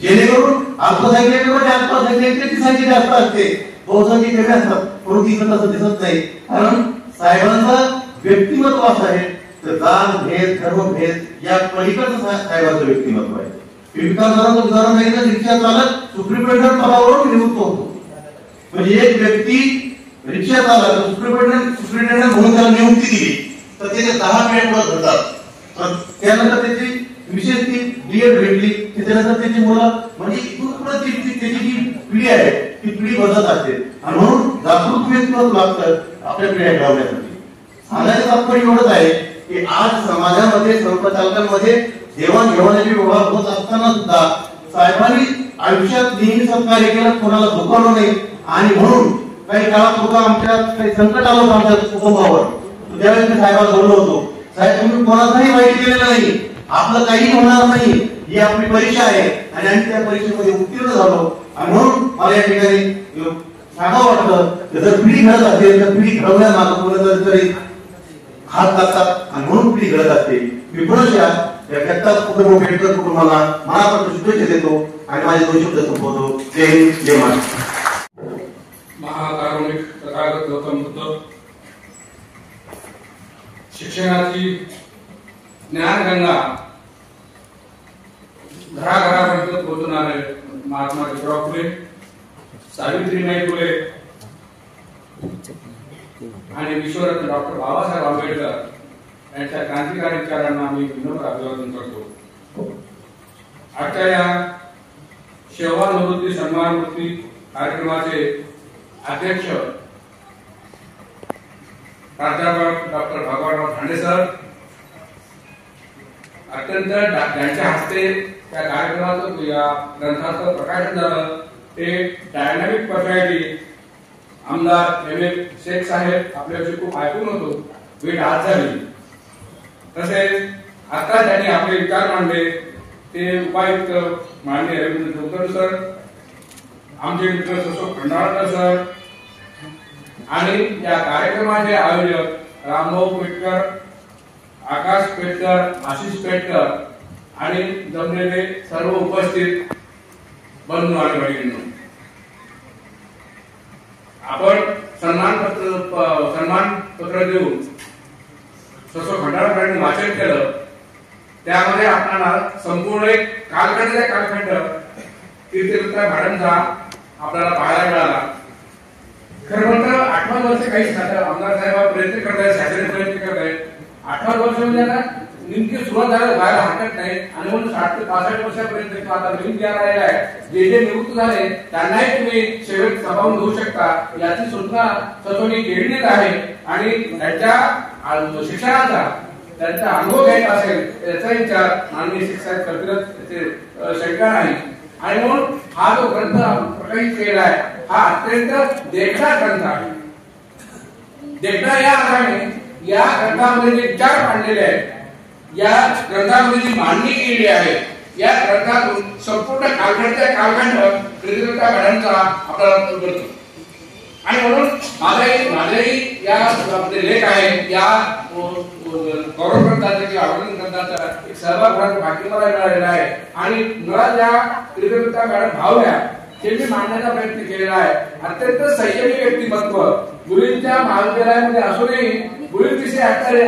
जेणेकरून अल्पसंख्याकांची संख्या जास्त असते, बहुसंख्य कमी असतात. परंतु इथं तसं दिसत नाही. कारण साहेबांचं व्यक्तिमत्व असं आहे तर जात भेद धर्मभेद या पलीकडचं साहेबांचं व्यक्तिमत्व आहे. विकासाचं उदाहरण नाही तर रिक्षा चालक सुप्रिटेंडंट पदावरून निवृत्त होतो. म्हणजे एक व्यक्ती रिक्षा चालक सुप्रिटेंडंट म्हणून त्याला नियुक्ती दिली तर त्याचे 10 पेड पद होतात. त्यानंतर त्याची विशेष ती बीएड भेटली, त्याच्यानंतर त्याची मुलं म्हणजे इथून पुढे त्याची जी पिढी आहे ती पिढी बदलत असते. आणि म्हणून जागृत व्यक्तिमत्व लागतं आपल्या पिढ्या घडवण्यासाठी. सांगायचं तात्पर्य एवढंच आहे की आज समाजामध्ये संस्थाचालकांमध्ये देवाणघेवाणाचे व्यवहार होत असताना सुद्धा साहेबांनी आयुष्यात नेहमी सत्कार्य केलं, कोणाला दुखावलं नाही. आणि म्हणून काही काळात होता आमच्या काही संकट आलं होतं आमच्या कुटुंबावर, त्यावेळेस मी साहेबांना बोललो होतो, साहेब तुम्ही कोणाचाही वाईट केलेलं नाही, आपलं काही होणार नाही, ही आपली परीक्षा आहे. आणि आम्ही त्या परीक्षेमध्ये उत्तीर्ण झालो. आणि म्हणून मला या ठिकाणी सांगावं वाटतं जर पिढी घडत असेल तर पिढी घडवण्यामागं कोणीतरी तरी हात लागतात आणि म्हणून पिढी घडत असते. मी पुनश्या कुटुंबाला मनापासून शुभेच्छा देतो आणि माझे 2 शब्द संपवतो. जय हिंद, जय महाराष्ट्र. महाकारुणिक तथागत गौतम बुद्ध शिक्षणाची ज्ञानगंगा घराघरापर्यंत पोहोचणारे महात्मा ज्योतिराव फुले, सावित्रीबाई फुले आणि विश्वरत्न डॉक्टर बाबासाहेब आंबेडकर यांच्या क्रांतिकारी विचारांना मी विनम्र अभिवादन करतो. आजच्या या सेवानिवृत्ती सन्मानमूर्ती कार्यक्रमाचे अध्यक्ष प्राध्यापक डॉक्टर भगवानराव धांडे सर, अत्यंत त्यांच्या हस्ते त्या कार्यक्रमाचं या ग्रंथाचं प्रकाशन झालं. ते डायनामिक पर्सनॅलिटी आमदार एम शेख साहेब आपल्याविषयी खूप ऐकून होतो, भेट आज झाली. तसेच आता त्यांनी आपले विचार मांडले ते उपायुक्त माननीय रवींद्र चौधरी सर, आमचे मित्र ससो खंडाळकर सर आणि या कार्यक्रमाचे आयोजक रामभाऊ पेटकर, आकाश पेटकर, आशिष पेटकर आणि जमलेले सर्व उपस्थित बंधू आणि भगिनींनो, आपण सन्मान पत्र देऊन ससो खंडाळकरांनी वाचन केलं. त्यामध्ये आपल्याला संपूर्ण एक कालखंड तीर्थदत्ता मॅडमचा आपल्याला पाहायला मिळाला. खरं म्हणतं 8 वर्ष काही आमदार साहेब प्रयत्न करत आहेत, शासनाने प्रयत्न करत आहेत. 8 वर्ष म्हणजे आता नेमकी सुरुवात व्हायला हरकत नाही. आणि म्हणून 60 ते 65 वर्षापर्यंत आता नवीन तयार राहिला आहे. जे निवृत्त झाले त्यांनाही तुम्ही सेवेत सामावून घेऊ शकता याची सूचना सतोनी केलेलीच आहे. आणि त्यांच्या शिक्षणाचा त्यांचा अनुभव घ्यायचा असेल याचा विचार माननीय शिक्षक करतीलच शंका नाही. आणि म्हणून हा जो ग्रंथ प्रकाशित केला आहे हा अत्यंत देखणा ग्रंथ आहे. देखणा या अर्थाने या ग्रंथामध्ये जे विचार मांडलेले आहेत, या ग्रंथामध्ये जी मांडणी केली आहे, या ग्रंथातून संपूर्ण कालखंड प्रेरिता मॅडमचा आपल्याला उलगडतो. आणि म्हणून माझाही या लेख आहे या गौरव ग्रंथाचा किंवा आवडून ग्रंथाचा एक सहभाग होण्याचा भाग्य मला मिळालेला आहे. आणि मला ज्या प्रेरिता मॅडम भावल्या ते मी मांडण्याचा प्रयत्न केलेला आहे. अत्यंत संयमी व्यक्तिमत्व, मुलींच्या महाविद्यालयामध्ये असूनही मुलींविषयी असणारे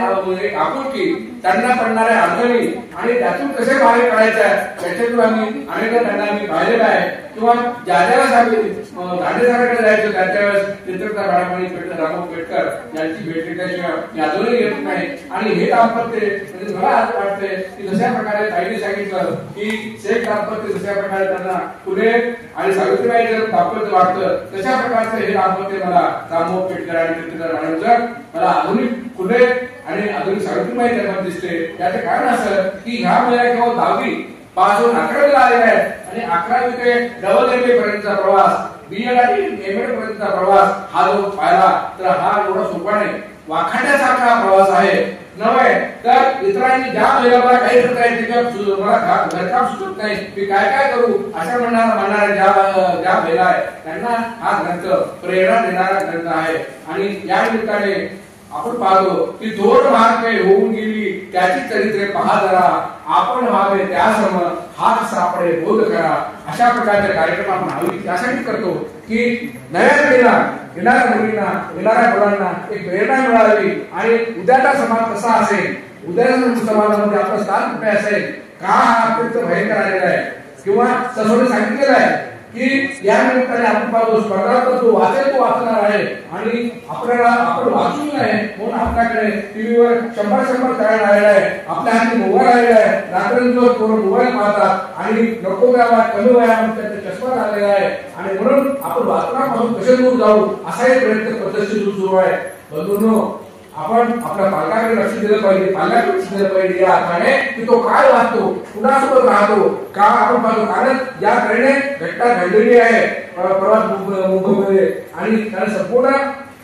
आपुलकी, त्यांना पडणाऱ्या अडचणी आणि त्यातून कसे बाहेर काढायचं त्याच्यातून आम्ही अनेकदा त्यांना मी पाहिलेलं आहे. किंवा ज्या दांडेकरांकडे जायचो त्याच्या वेळेस चित्रकला मॅडम आणि रामभाऊ पेटकर यांची भेट घेतल्याशिवाय अजूनही येत नाही. आणि हे दाम्पत्य म्हणजे मला असं वाटतंय की जशा प्रकारे ताईने सांगितलं की शेख दाम्पत्य जशा प्रकारे त्यांना पुणे आणि सावित्रीबाई जर दाम्पत्य वाटतं, तशा प्रकारचं हे दाम्पत्य मला रामभाऊ पेटकर आणि चित्रकला मॅडमचं मला आधुनिक पुणे आणि आधुनिक सावित्रीबाई त्यामध्ये दिसते. याचं कारण असं की ह्या मुला केवळ 10वी पासून 11वीला आलेले आहेत आणि 11वी ते डबल MA पर्यंतचा प्रवास, BEd आणि MAd पर्यंतचा प्रवास हा जो पाहिला तर हा एवढा सोपा नाही, वाखाण्यासारखा प्रवास आहे नव्हे. तर इतरांनी ज्या महिलाला काही करता येते मला घरकाम सुचत नाही मी काय काय करू अशा म्हणणाऱ्या ज्या महिला आहेत त्यांना हा ग्रंथ प्रेरणा देणारा ग्रंथ आहे. आणि या निमित्ताने आपण पाहतो की दोन महात्मे होऊन गेली त्याची चरित्रे पहा जरा, आपण व्हावे त्यासम हात सापडे बोध करा. अशा प्रकारचे कार्यक्रम आपण हवी त्यासाठी करतो की नव्या पिढीला, येणाऱ्या मुलींना, येणाऱ्या मुलांना एक प्रेरणा मिळावी. आणि उद्याचा समाज कसा असेल, उद्याच्या समाजामध्ये आपलं स्थान कुठे असेल, का हा अत्यंत भयंकर आलेला आहे. किंवा ससोने सांगितलेलं आहे की या निमित्ताने आपण पाहतो स्पर्धात्मक तो वाचेल तो वाचणार आहे आणि आपल्याला आपण वाचू नये म्हणून आपल्याकडे टीव्हीवर 100 चॅनल आलेला आहे, आपल्या हाती मोबाईल आलेला आहे, रात्रंदिवस पोरं मोबाईल पाहतात आणि नको वयात कमी वयामध्ये त्यांचा चष्मा लागलेला आहे. आणि म्हणून आपण वाचनापासून कसे दूर जाऊ असाही प्रयत्न पद्धतशीर सुरू आहे. बंधूंनो, आपण आपल्या पालकाकडे लक्ष दिलं पाहिजे, पालकाकडे लक्ष दिलं पाहिजे या अर्थाने की तो काय वाचतो, कुणासोबत राहतो, का आपण पाहतो. कारण या कारणे घटना घडलेली आहे प्रवास मुंबईमध्ये आणि कारण संपूर्ण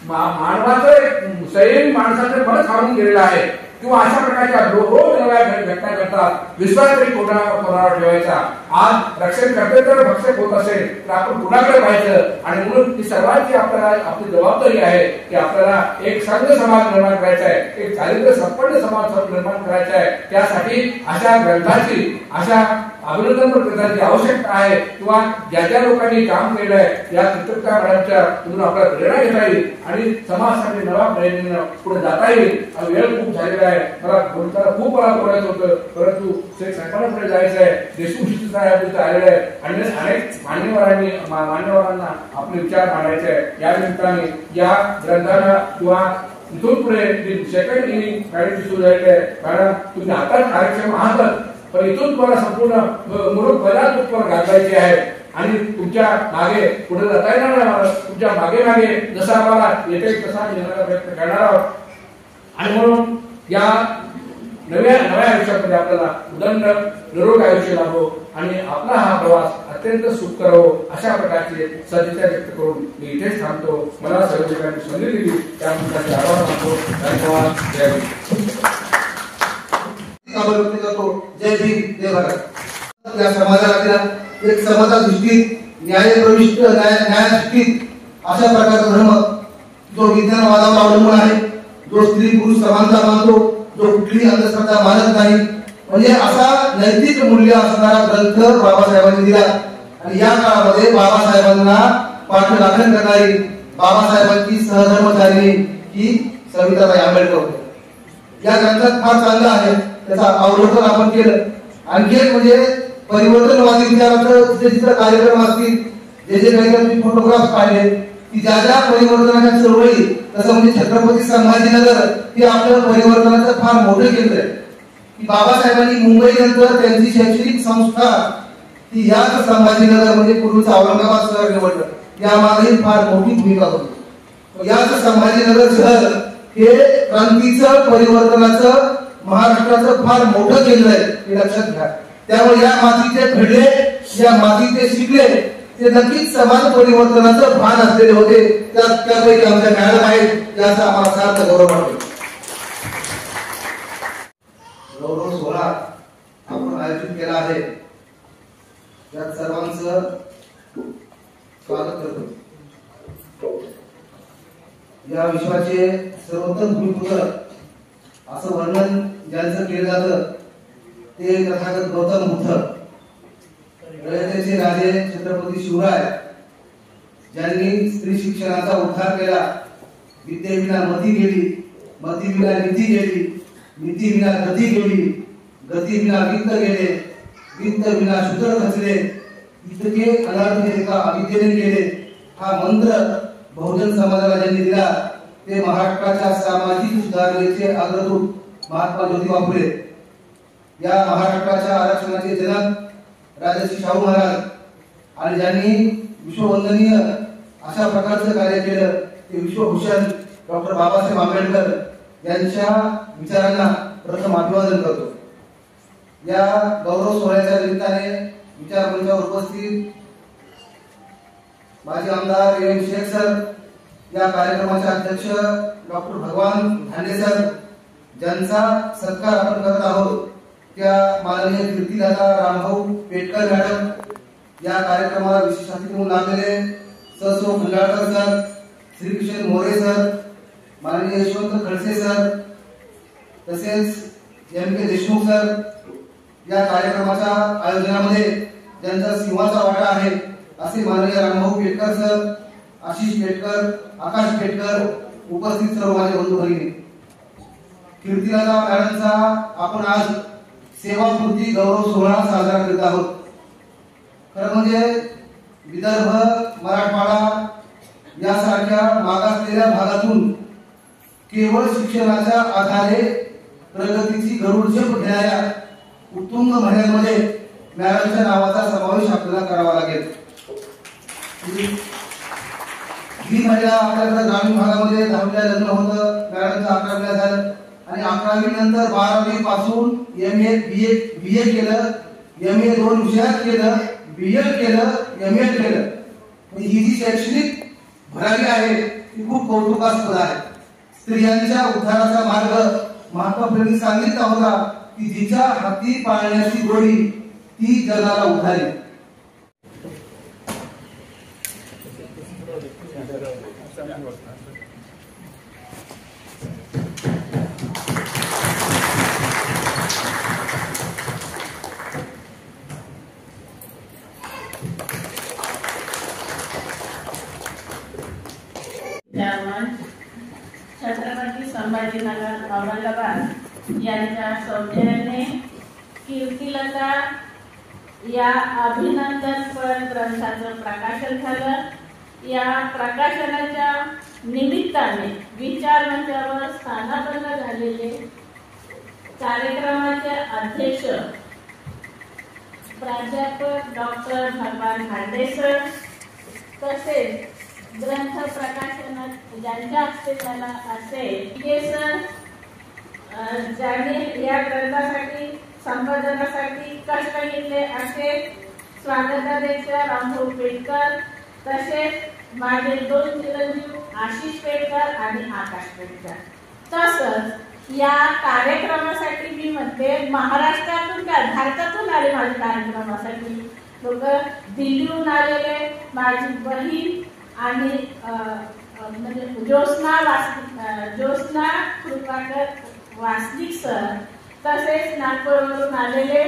मानवाचं संयमी माणसाचं मन खाऊन गेलेलं आहे. किंवा अशा प्रकारच्या रोज नव्या घटना घडतात. विश्वास तरी कोणावर ठेवायचा. आज रक्षण करते तर भक्षक होत असेल तर आपण कुणाकडे पाहायचं. आणि म्हणून ही सर्वांची आपल्याला आपली जबाबदारी आहे की आपल्याला एक संघ समाज निर्माण करायचा आहे, एक चारित्र्य संपन्न समाज निर्माण करायचा आहे. त्यासाठी अशा ग्रंथाची, अशा अभिनंदन ग्रंथाची आवश्यकता आहे. किंवा ज्या ज्या लोकांनी काम केलंय या चित्रकला मॅडमच्या तुम्ही आपल्याला प्रेरणा घेता येईल आणि समाजासाठी नवा प्रयत्न पुढे जाता येईल. वेळ खूप झालेला आहे, मला खूप बोलायचं होतं परंतु सरकारकडे जायचं आहे. देशमुख साहेब आलेले आहे आणि अनेक मान्यवरांना आपले विचार मांडायचे आहे. या निमित्ताने या ग्रंथाला किंवा इथून पुढे सेकंड इनिंग मॅडमची सुरू झालेली आहे. मॅडम तुम्ही आता कार्यक्रम आहातच पण इथून तुम्हाला संपूर्ण मुरुख बजात उत्पर गाजवायचे आहे आणि तुमच्या मागे पुढे जाता येणार नाही. तुमच्या मागे मागे जसा आम्हाला येते तसा येण्याचा प्रयत्न करणार आहोत. आणि म्हणून या नव्या आयुष्यामध्ये आपल्याला उदंड निरोग आयुष्य लाभो आणि आपला हा प्रवास अत्यंत सुखकर हो अशा प्रकारचे सदिच्छा व्यक्त करून मी इथेच थांबतो. मला सर्व ठिकाणी संधी दिली त्यामुळे आभार मानतो. धन्यवाद. जय जय भीम, जय भारत. या समाजाला एक समाजा दृष्टीत न्यायप्रविष्ट न्यायदृष्टीत अशा प्रकारचा धर्म जो विज्ञानवादावर अवलंबून आहे, जो स्त्री पुरुष समानता मानतो, जो कुठलीही अंधश्रद्धा मानत नाही, म्हणजे असा नैतिक मूल्य असणारा ग्रंथ बाबासाहेबांनी दिला. आणि या काळामध्ये बाबासाहेबांना पाठलाखन करणारी बाबासाहेबांची सहधर्मचारिणी ही सविताबाई आंबेडकर होते. या ग्रंथात फार चांगलं आहे, त्याचा अवलोकन आपण केलं. आणखी एक म्हणजे परिवर्तनवादी विचाराचं जिथे कार्यक्रम असतील, जे काही तुम्ही फोटोग्राफ पाहिले की ज्या ज्या परिवर्तनाच्या चळवळी, तसं म्हणजे छत्रपती संभाजीनगर हे आपल्या परिवर्तनाचं फार मोठं केंद्र आहे. की बाबासाहेबांनी मुंबई नंतर त्यांची शैक्षणिक संस्था ती याच संभाजीनगर म्हणजे पूर्वीचं औरंगाबाद शहर निवडलं. यामागे फार मोठी भूमिका होती. याच संभाजीनगर शहर हे क्रांतीचं, परिवर्तनाचं, महाराष्ट्राचं फार मोठं केंद्र आहे हे लक्षात घ्या. त्यामुळे या मातीचे घडले, या मातीचे शिकले ते नक्कीच समाज परिवर्तनाचं भान असलेले होते. त्यापैकी आमच्या मॅडम आहेत, याचा आम्हाला सार्थ गौरव वाटतो. गौरव सोहळा आपण आयोजित केला आहे, यात सर्वांचं स्वागत करतो. या विश्वाचे सर्वोत्तम भूमिपुत्र असं वर्णन ज्यांचं केलं जातं ते तथागत गौतम बुद्ध, रयतेचे राजे छत्रपती शिवराय, ज्यांनी स्त्री शिक्षणाचा उद्धार केला. विद्येविना मती गेली, मतीविना नीती गेली, नीतीविना गती गेली, गतीविना वित्त गेले, वित्त विना शूद्र खचले, इतके अनर्थ एका अविद्येने केले. हा मंत्र बहुजन समाजाला ज्यांनी दिला ते महाराष्ट्राच्या सामाजिक सुधारणेचे अग्रदूत महात्मा ज्योतिबा फुले. या महाराष्ट्राच्या आरक्षणाचे जनक राजर्षी शाहू महाराज, आणि ज्यांनी विश्ववंदनीय अशा प्रकारचं कार्य केलं ते विश्वभूषण डॉक्टर बाबासाहेब आंबेडकर यांच्या विचारांना प्रथम अभिवादन करतो. या गौरव सोहळ्याच्या निमित्ताने विचारमंचावर उपस्थित माजी आमदार एम शेख सर, या कार्यक्रमाचे अध्यक्ष डॉक्टर भगवान धांडे सर, ज्यांचा सत्कार आपण करत आहोत, त्या माननीय कीर्तिदाता रामभाऊ पेटकर मॅडम, या कार्यक्रमाला विशेष अतिथी म्हणून आलेले ससो खंडाळकर सर, श्रीकृष्ण मोरे सर, माननीय यशवंत खडसे सर, तसेच एम के देशमुख सर, या कार्यक्रमाच्या आयोजनामध्ये ज्यांचा सिंहाचा वाटा आहे असे माननीय रामभाऊ पेटकर सर, आशिष पेटकर, आकाश पेटकर, उपस्थित सर्व माझे बंधू भगिनी. कीर्तिदाता मॅडमचा आपण आज सेवापूर्ती गौरव सोहळा साजरा करीत आहोत. खरं म्हणजे विदर्भ, मराठवाडा यासारख्या मागासलेल्या भागातून केवळ शिक्षणाच्या आधारे प्रगतीची गरुड झेप घेणाऱ्या उत्तुंग महिलांमध्ये मॅडमच्या नावाचा समावेश आपल्याला करावा लागेल. ही महिला आपल्याकडे ग्रामीण भागामध्ये 10वीला लग्न होतं, मॅडमचं 11वीला झालं आणि 11वी नंतर 12वी पासून MA BA केलं, MA 2 विषयात केलं, BEd केलं, MA केलं. ही जी शैक्षणिक भरारी आहे ती खूप कौतुकास्पद आहे. स्त्रियांच्या उद्धाराचा मार्ग महात्मा फुलेंनी सांगितला होता की जिच्या हाती पाळण्याची गोडी ती जगाला उद्धारी. छत्रपती संभाजीनगर औरंगाबाद यांच्या सौजन्याने कीर्तिलता या अभिनंदनपर ग्रंथाचं प्रकाशन झालं. या प्रकाशनाच्या निमित्ताने विचार मंचावर स्थानापन्न झालेले कार्यक्रमाचे अध्यक्ष प्राध्यापक डॉक्टर भगवान धांडे सर, तसेच ग्रंथ प्रकाशनात ज्यांच्या हस्ते झाला असेल हे सर, ज्यांनी या ग्रंथासाठी संपादनासाठी कष्ट घेतले असे स्वागताध्यक्ष रामभाऊ पेटकर, तसेच माझे 2 चिरंजीव आशिष पेटकर आणि आकाश पेटकर. तसंच या कार्यक्रमासाठी मी म्हणते महाराष्ट्रातून काय भारतातून आले माझ्या कार्यक्रमासाठी लोक, दिल्लीहून आलेले माझी बहीण आणि म्हणजे ज्योत्स्ना कृपाकर वासनिक सर, तसेच नागपूरवरून आलेले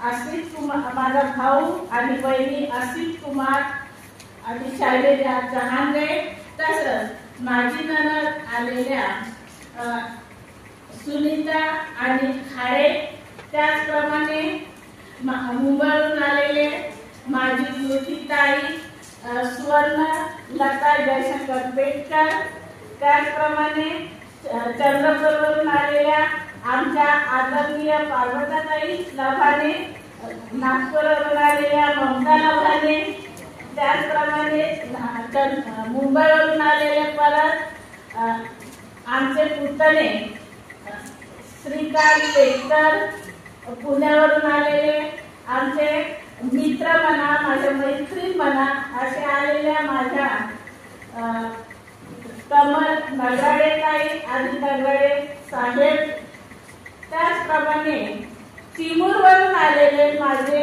असित कुमार माझा भाऊ आणि बहिणी असित कुमार आणि शैलेजा जहांगे, तसंच माझी नणद आलेल्या सुनीता आणि खाडे, त्याचप्रमाणे मुंबईवरून आलेले माझी मोठी ताई सुवर्ण लता जयशंकर पेटकर, त्याचप्रमाणे चंद्रपूरवरून आलेल्या आमच्या आदरणीय पार्वताताई लव्हाणे, नागपूरवरून आलेल्या ममता लव्हाणे, त्याचप्रमाणे मुंबईवरून आलेले परत आमचे पुतणे श्रीकांत पेटकर, पुण्यावरून आलेले आमचे मित्र म्हणा, माझ्या मैत्रीण म्हणा, असे आलेल्या माझ्या कमल नगराडे ताई आणि नगराडे साहेब, त्याचप्रमाणे चिमूरवरून आलेले माझे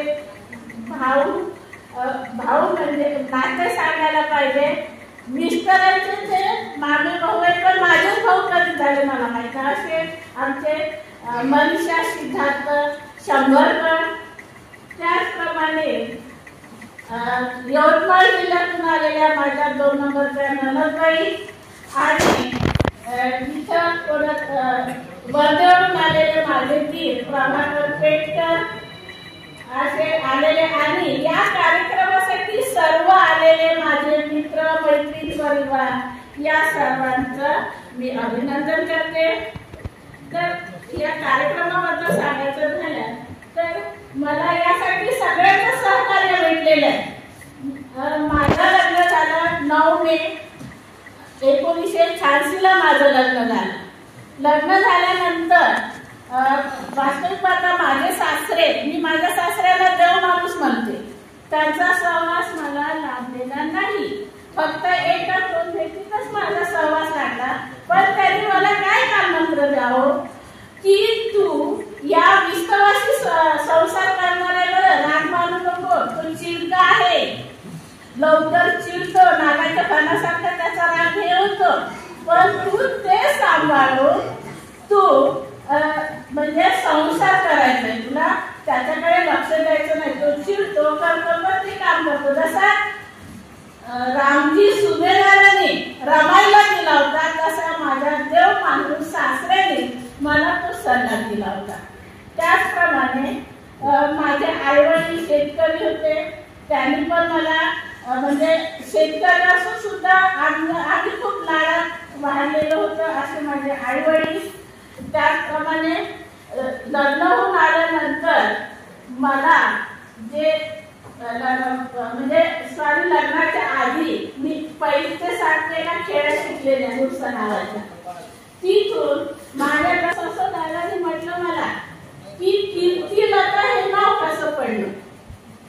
भाऊ म्हणजे नाते सांगायला पाहिजे, मिस्टरांचे ते मामे भाऊ आहेत, पण माझे भाऊ कधी झाले मला माहिती, असे आमचे मनीषा सिद्धार्थ शंभरकर, त्याचप्रमाणे यवतमाळ जिल्ह्यातून आलेल्या माझ्या 2 नंबरच्या ननदबाई आणि इथं वर्धेवरून आलेले माझे दीर प्रभाकर पेटकर असे आलेले, आणि या कार्यक्रमासाठी सर्व आलेले माझे मित्र मैत्रीण परिवार या सर्वांचं मी अभिनंदन करते. तर या कार्यक्रमाबद्दल सांगायचं झालं तर मला यासाठी सगळ्यांचं सहकार्य भेटलेलं आहे. माझं लग्न झालं 9 मे 1986 ला माझं लग्न झालं. लग्न झाल्यानंतर वास्तविक पाहता माझे सासरे, मी माझ्या सासऱ्याला देव माणूस म्हणते, त्यांचा सहवास मला लाभलेला नाही. फक्त 1-2 व्यक्तीतच माझा सहवास लागला. पण त्यांनी मला काय काममंत्र द्यावं की तू या विस्तवासी संसार करणाऱ्याला राग मानू नको, तो चिडका आहे, लवकर चिडतो, नागाच्या पानासारखा त्याचा राग हे होतो, पण तू ते सांभाळून तू म्हणजे संसार करायचा आहे, तुला त्याच्याकडे लक्ष द्यायचं नाही, तो चिडतो करतो पण ते काम करतो. जसा रामजी सुभेदाराने रमायला दिला होता तसा माझ्या देव माणूस सासऱ्याने मला तो सल्ला दिला होता. त्याचप्रमाणे माझे आईवडील शेतकरी होते, त्यांनी पण मला म्हणजे शेतकरी असून सुद्धा आम्ही खूप लाडात वाढलेलं होतं असे माझे आईवडील. त्याचप्रमाणे लग्न होऊन आल्यानंतर मला जे म्हणजे स्वामी लग्नाच्या आधी मी 1ली ते 7वी खेळ शिकलेल्या नुसता नावाच्या, तिथून माझ्या दादाने म्हटलं मला की कीर्तिलता हे नाव कसं पडलं,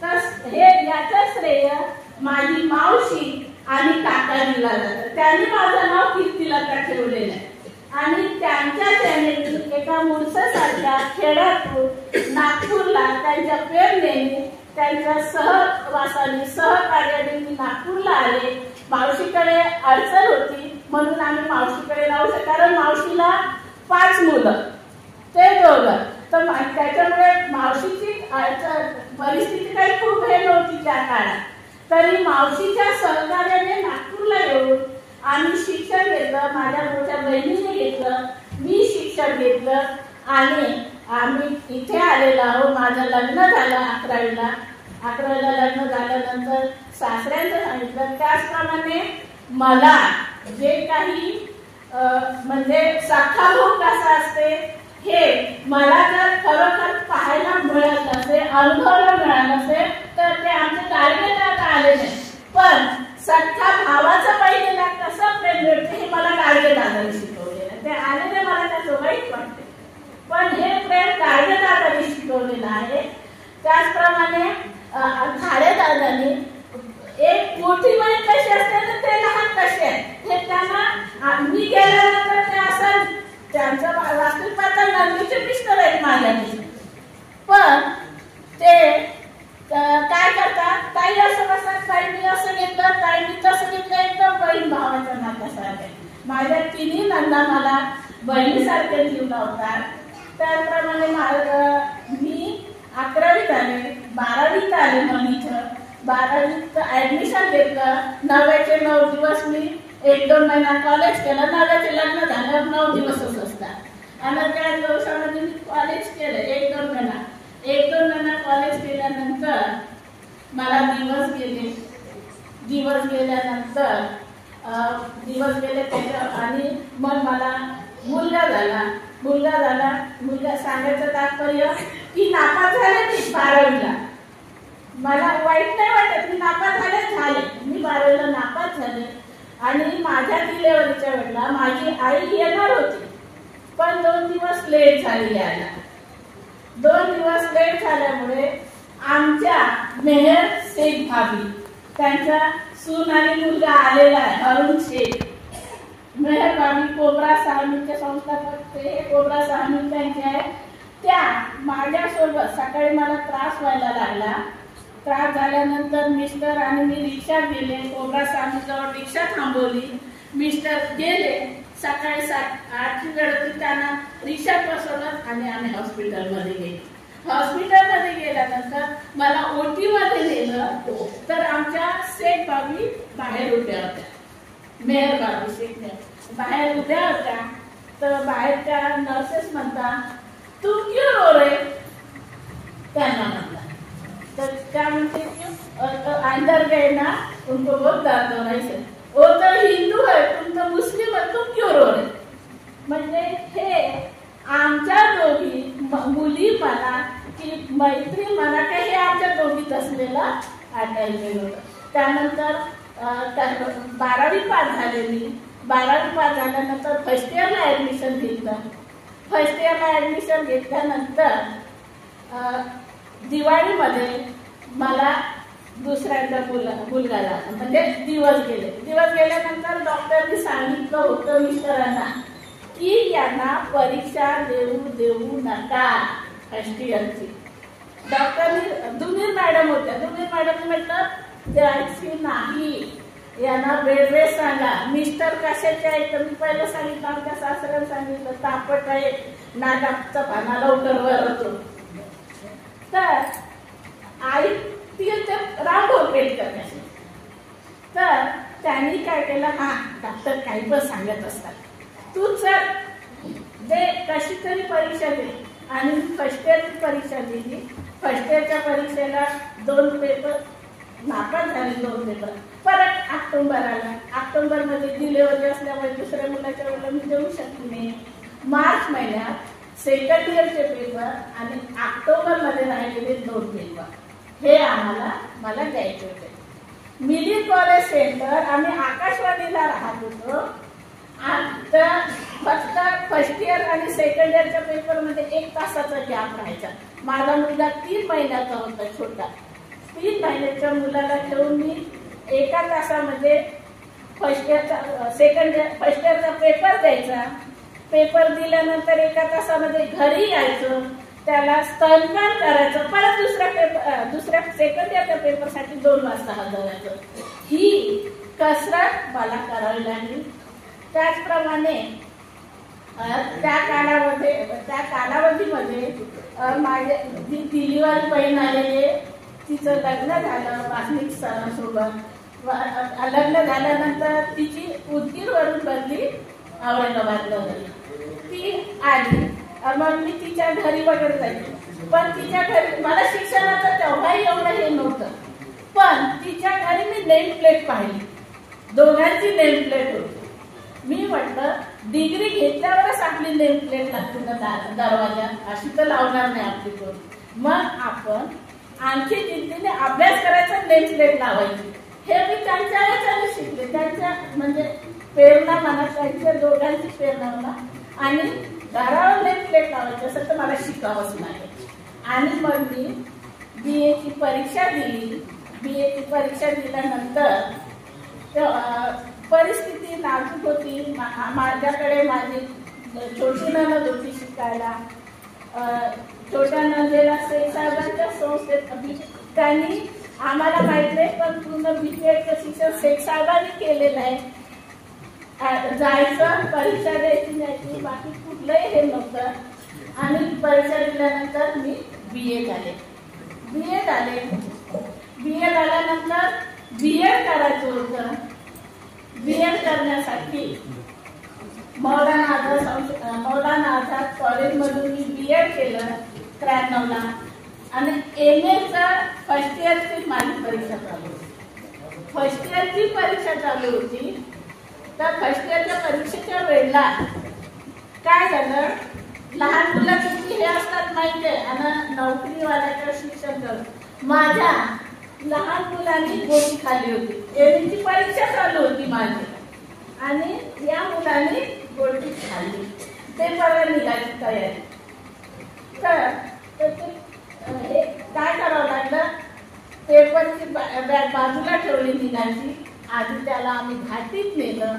तर हे याचं श्रेय माझी मावशी आणि काका दिला जातं. त्यांनी माझं नाव कीर्तिलता ठेवलेलं आहे. आणि त्यांच्या चॅनेलनी एका मुळसासारख्या खेड्यातून नागपूरला त्यांच्या प्रेरणेने त्यांच्या सहवासाने सहकार्याने मी नागपूरला आले. मावशीकडे अडचण होती म्हणून आम्ही मावशीकडे राहू शकतो, कारण मावशीला 5 मुलं, ते दोघं, तर त्याच्यामुळे मावशीची परिस्थिती काही खूप हे नव्हती त्या काळात. तरी मावशीच्या सहकार्याने नागपूरला येऊन आम्ही शिक्षण घेतलं, माझ्या मोठ्या बहिणीने घेतलं, मी शिक्षण घेतलं आणि आम्ही इथे आलेलो आहोत. माझं लग्न झालं 11वीला लग्न झाल्यानंतर सासऱ्यांचं सांगितलं. त्याचप्रमाणे मला जे काही म्हणजे सख्खा भाऊ कसा असते हे मला जर खरोखर पाहायला मिळत नसेल, अनुभवायला मिळालं नसेल तर ते आमचे गाडगे दादा आले नाही. पण सख्खा भावाचं बहिणीला कसं प्रेम मिळते हे मला गाडगे दादाने शिकवलेलं. ते आलेले मला त्याचं वाईट वाटते, पण हे प्रेम गाडगे दादाने शिकवलेलं आहे. त्याचप्रमाणे खाडे दादाने एक मोठी बहीण कशी असते तर ते लहान कसे आहेत हे त्यांना मी गेल्यानंतर ते असं त्यांचं वास्तविक पाहता नंदीचे मिस्टर आहेत माझ्याकडे, पण ते काय करतात, काही असं कसं, काही मी असं घेतलं, काही मी तसं घेतलं, एकदम बहीण भावाच्या नात्यासारखे. माझ्या 3 नंदा मला बहिणीसारखे जीव लावतात. त्याचप्रमाणे मी 11वीत आले, 12वीत आले मनीचं, 12वीत ऍडमिशन घेतलं. 9चे 9 दिवस मी 1-2 महिना कॉलेज केलं. 9चे लग्न झालं, 9 दिवसच असतात आणि त्या दिवसामध्ये मी कॉलेज केलं 1-2 महिना. 1-2 महिना कॉलेज केल्यानंतर मला दिवस गेल्यानंतर दिवस गेले त्याच्या आणि मग मला मुलगा झाला. सांगायचं तात्पर्य की नापास झाले मी 12वीला. मला वाईट नाही वाटत, मी नापास झाले. मी 12वीला नापास झाले आणि माझ्या डिलेव्हरीच्या वेळेला माझी आई येणार होती, पण 2 दिवस लेट झाली यायला. 2 दिवस लेट झाल्यामुळे आमच्या मेहर शेख भाभी त्यांचा सून आणि मुलगा आलेला आहे अरुण शेख. मेहर भाभी कोबरा 6 मिलच्या संस्थापक ते कोबरा 6 मिल त्यांचे आहे. त्या माझ्यासोबत सकाळी मला त्रास व्हायला लागला. त्रास झाल्यानंतर मिस्टर आणि मी रिक्षात गेले. कोबरा 6 मिलजवळ रिक्षा थांबवली. मिस्टर गेले. सकाळी 7-8ची वेळ होती. त्यांना रिक्षात बसवलं आणि आम्ही हॉस्पिटलमध्ये गेलो. हॉस्पिटलमध्ये गेल्यानंतर मला ओटी मध्ये नेलं तर आमच्या शेख भाभी बाहेर उभ्या होत्या. मेहर भाभी शेख बाहेर उभ्या होत्या. तर बाहेरच्या नर्सेस म्हणतात तू क्यों रो रहे, त्यांना म्हणतात. तर क्या म्हणते अंदर गए ना उनको बहुत दर्द हो रहा है. वो तो हिंदू है तुम तो मुस्लिम है तुम क्यों रो रहे. म्हणजे हे आमच्या दोघी मुली म्हणा की मैत्री म्हणा का हे आमच्या दोघीत असलेलं अटॅचमेंट होतं. त्यानंतर 12वी पास झाले मी. 12वी पास झाल्यानंतर फर्स्ट इयरला ऍडमिशन घेतलं. फर्स्ट इयरला ऍडमिशन घेतल्यानंतर दिवाळीमध्ये मला दुसऱ्यांदा मुलगा झाला. म्हणजे दिवस गेल्यानंतर डॉक्टरनी सांगितलं होतं मिस्टरांना की यांना परीक्षा देऊ नका फर्स्ट इयरची. डॉक्टरनी दुनीर मॅडम होत्या. दुनीर मॅडम म्हटलं द्यायची नाही, यांना बेड रेस्ट सांगा. मिस्टर कशाचे आहेत तर मी पहिलं सांगितलं आमच्या सासऱ्याला सांगितलं तापट आहे नागाचा पाना लवकर वर होतो. तर आई ती राम भोपेडकर तर त्यांनी काय केलं हा डॉक्टर काही पण सांगत असतात तू चल दे कशी तरी परीक्षा दे. आणि फर्स्ट इयरची परीक्षा दिली. फर्स्ट इयरच्या परीक्षेला 2 पेपर नापास झाले. 2 पेपर परत ऑक्टोबर आला. ऑक्टोबरमध्ये डिलिव्हरी असल्यामुळे दुसऱ्या मुलाच्या वेळेला मी देऊ शकले नाही. मार्च महिन्यात सेकंड इयरचे पेपर आणि ऑक्टोबरमध्ये राहिलेले 2 पेपर हे मला द्यायचे होते. मिली कॉलेज सेंटर आम्ही आकाशवाणीला राहत होतो. फक्त फर्स्ट इयर आणि सेकंड इयरच्या पेपरमध्ये 1 तासाचा गॅप राहायचा. माझा मुलगा 3 महिन्याचा होता छोटा. 3 महिन्याच्या मुलाला ठेवून मी 1 तासामध्ये फर्स्ट इयरचा पेपर द्यायचा. पेपर दिल्यानंतर 1 तासामध्ये घरी यायचं. त्याला स्तनपान करायचं. परत दुसऱ्या सेकंड इयरच्या पेपरसाठी 2 वाजता हजर व्हायचं. ही कसरत मला करावी लागली. त्याचप्रमाणे त्या कालावधीमध्ये माझे डिलिव्हरी बहीण आलेले तिचं लग्न झालं वासनिक सरांसोबत. लग्न झाल्यानंतर तिची उदगीरवरून बदली औरंगाबादला झाली. ती आली मग मी तिच्या घरी वगैरे जायची. पण तिच्या घरी मला शिक्षणाचं तेव्हाही एवढं हे नव्हतं. पण तिच्या घरी मी नेम प्लेट पाहिली. दोघांची नेम प्लेट होती. मी म्हटलं डिग्री घेतल्यावरच आपली नेम प्लेट लागते ना दरवाजा अशी तर लावणार नाही आपली कोण. मग आपण आणखी चिंतेने अभ्यास करायचा नेम प्लेट लावायची. हे मी त्यांच्या याच्याने शिकले. त्यांच्या म्हणजे प्रेरणा म्हणा त्यांच्या दोघांची प्रेरणा म्हणा. आणि घरावर नेम प्लेट लावायची असं तर मला शिकावंच नाही. आणि मग मी BA ची परीक्षा दिली. BA ची परीक्षा दिल्यानंतर परिस्थिती नाजूक होती. माझ्याकडे माझी छोटी नणद होती शिकायला. छोट्या नंदेला शेख साहेबांच्या संस्थेत त्यांनी आम्हाला माहित नाही पण पूर्ण BPEडचं शिक्षण शेख साहेबांनी केलेलं आहे. जायचं परीक्षा द्यायची बाकी कुठलंही हे नव्हतं. आणि परीक्षा दिल्यानंतर मी BA झाले. BA झाल्यानंतर BEd करायचं होतं. BEd करण्यासाठी मौलाना आझाद कॉलेजमधून मी BEd केलं 93ला. आणि MA फर्स्ट इयरची माझी परीक्षा चालू होती. फर्स्ट इयरची परीक्षा चालू होती. तर फर्स्ट इयरच्या परीक्षेच्या वेळेला काय झालं लहान मुलं किती हे असतात माहितीये आणि नोकरीवाल्याचं शिक्षण करत. माझ्या लहान मुलांनी गोटी खाल्ली होती. MAची परीक्षा चालू होती माझी आणि या मुलांनी गोटी खाल्ली. पेपरला निघायची तयारी. तर हे काय करावं लागलं, पेपरची बॅग बाजूला ठेवली निघायची. आधी त्याला आम्ही घाटीत नेलं.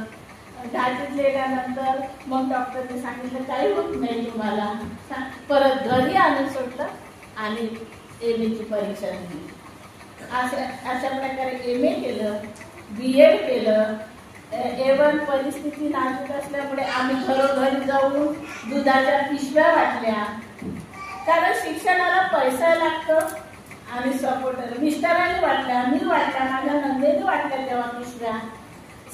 घाटीत नेल्यानंतर मग डॉक्टरने सांगितलं काही होत नाही तुम्हाला. परत घरी आणून सोडलं आणि MA ची परीक्षा दिली. अशा प्रकारे MA केलं, BEd केलं. A1 परिस्थिती नाजूक असल्यामुळे आम्ही घरोघरी जाऊन दुधाच्या पिशव्या वाटल्या. कारण शिक्षणाला पैसा लागतो आणि सपोर्टर मिस्टरांनी वाटल्या, मी वाटल्या, माझ्या नंदेने वाटल्या तेव्हा पिशव्या.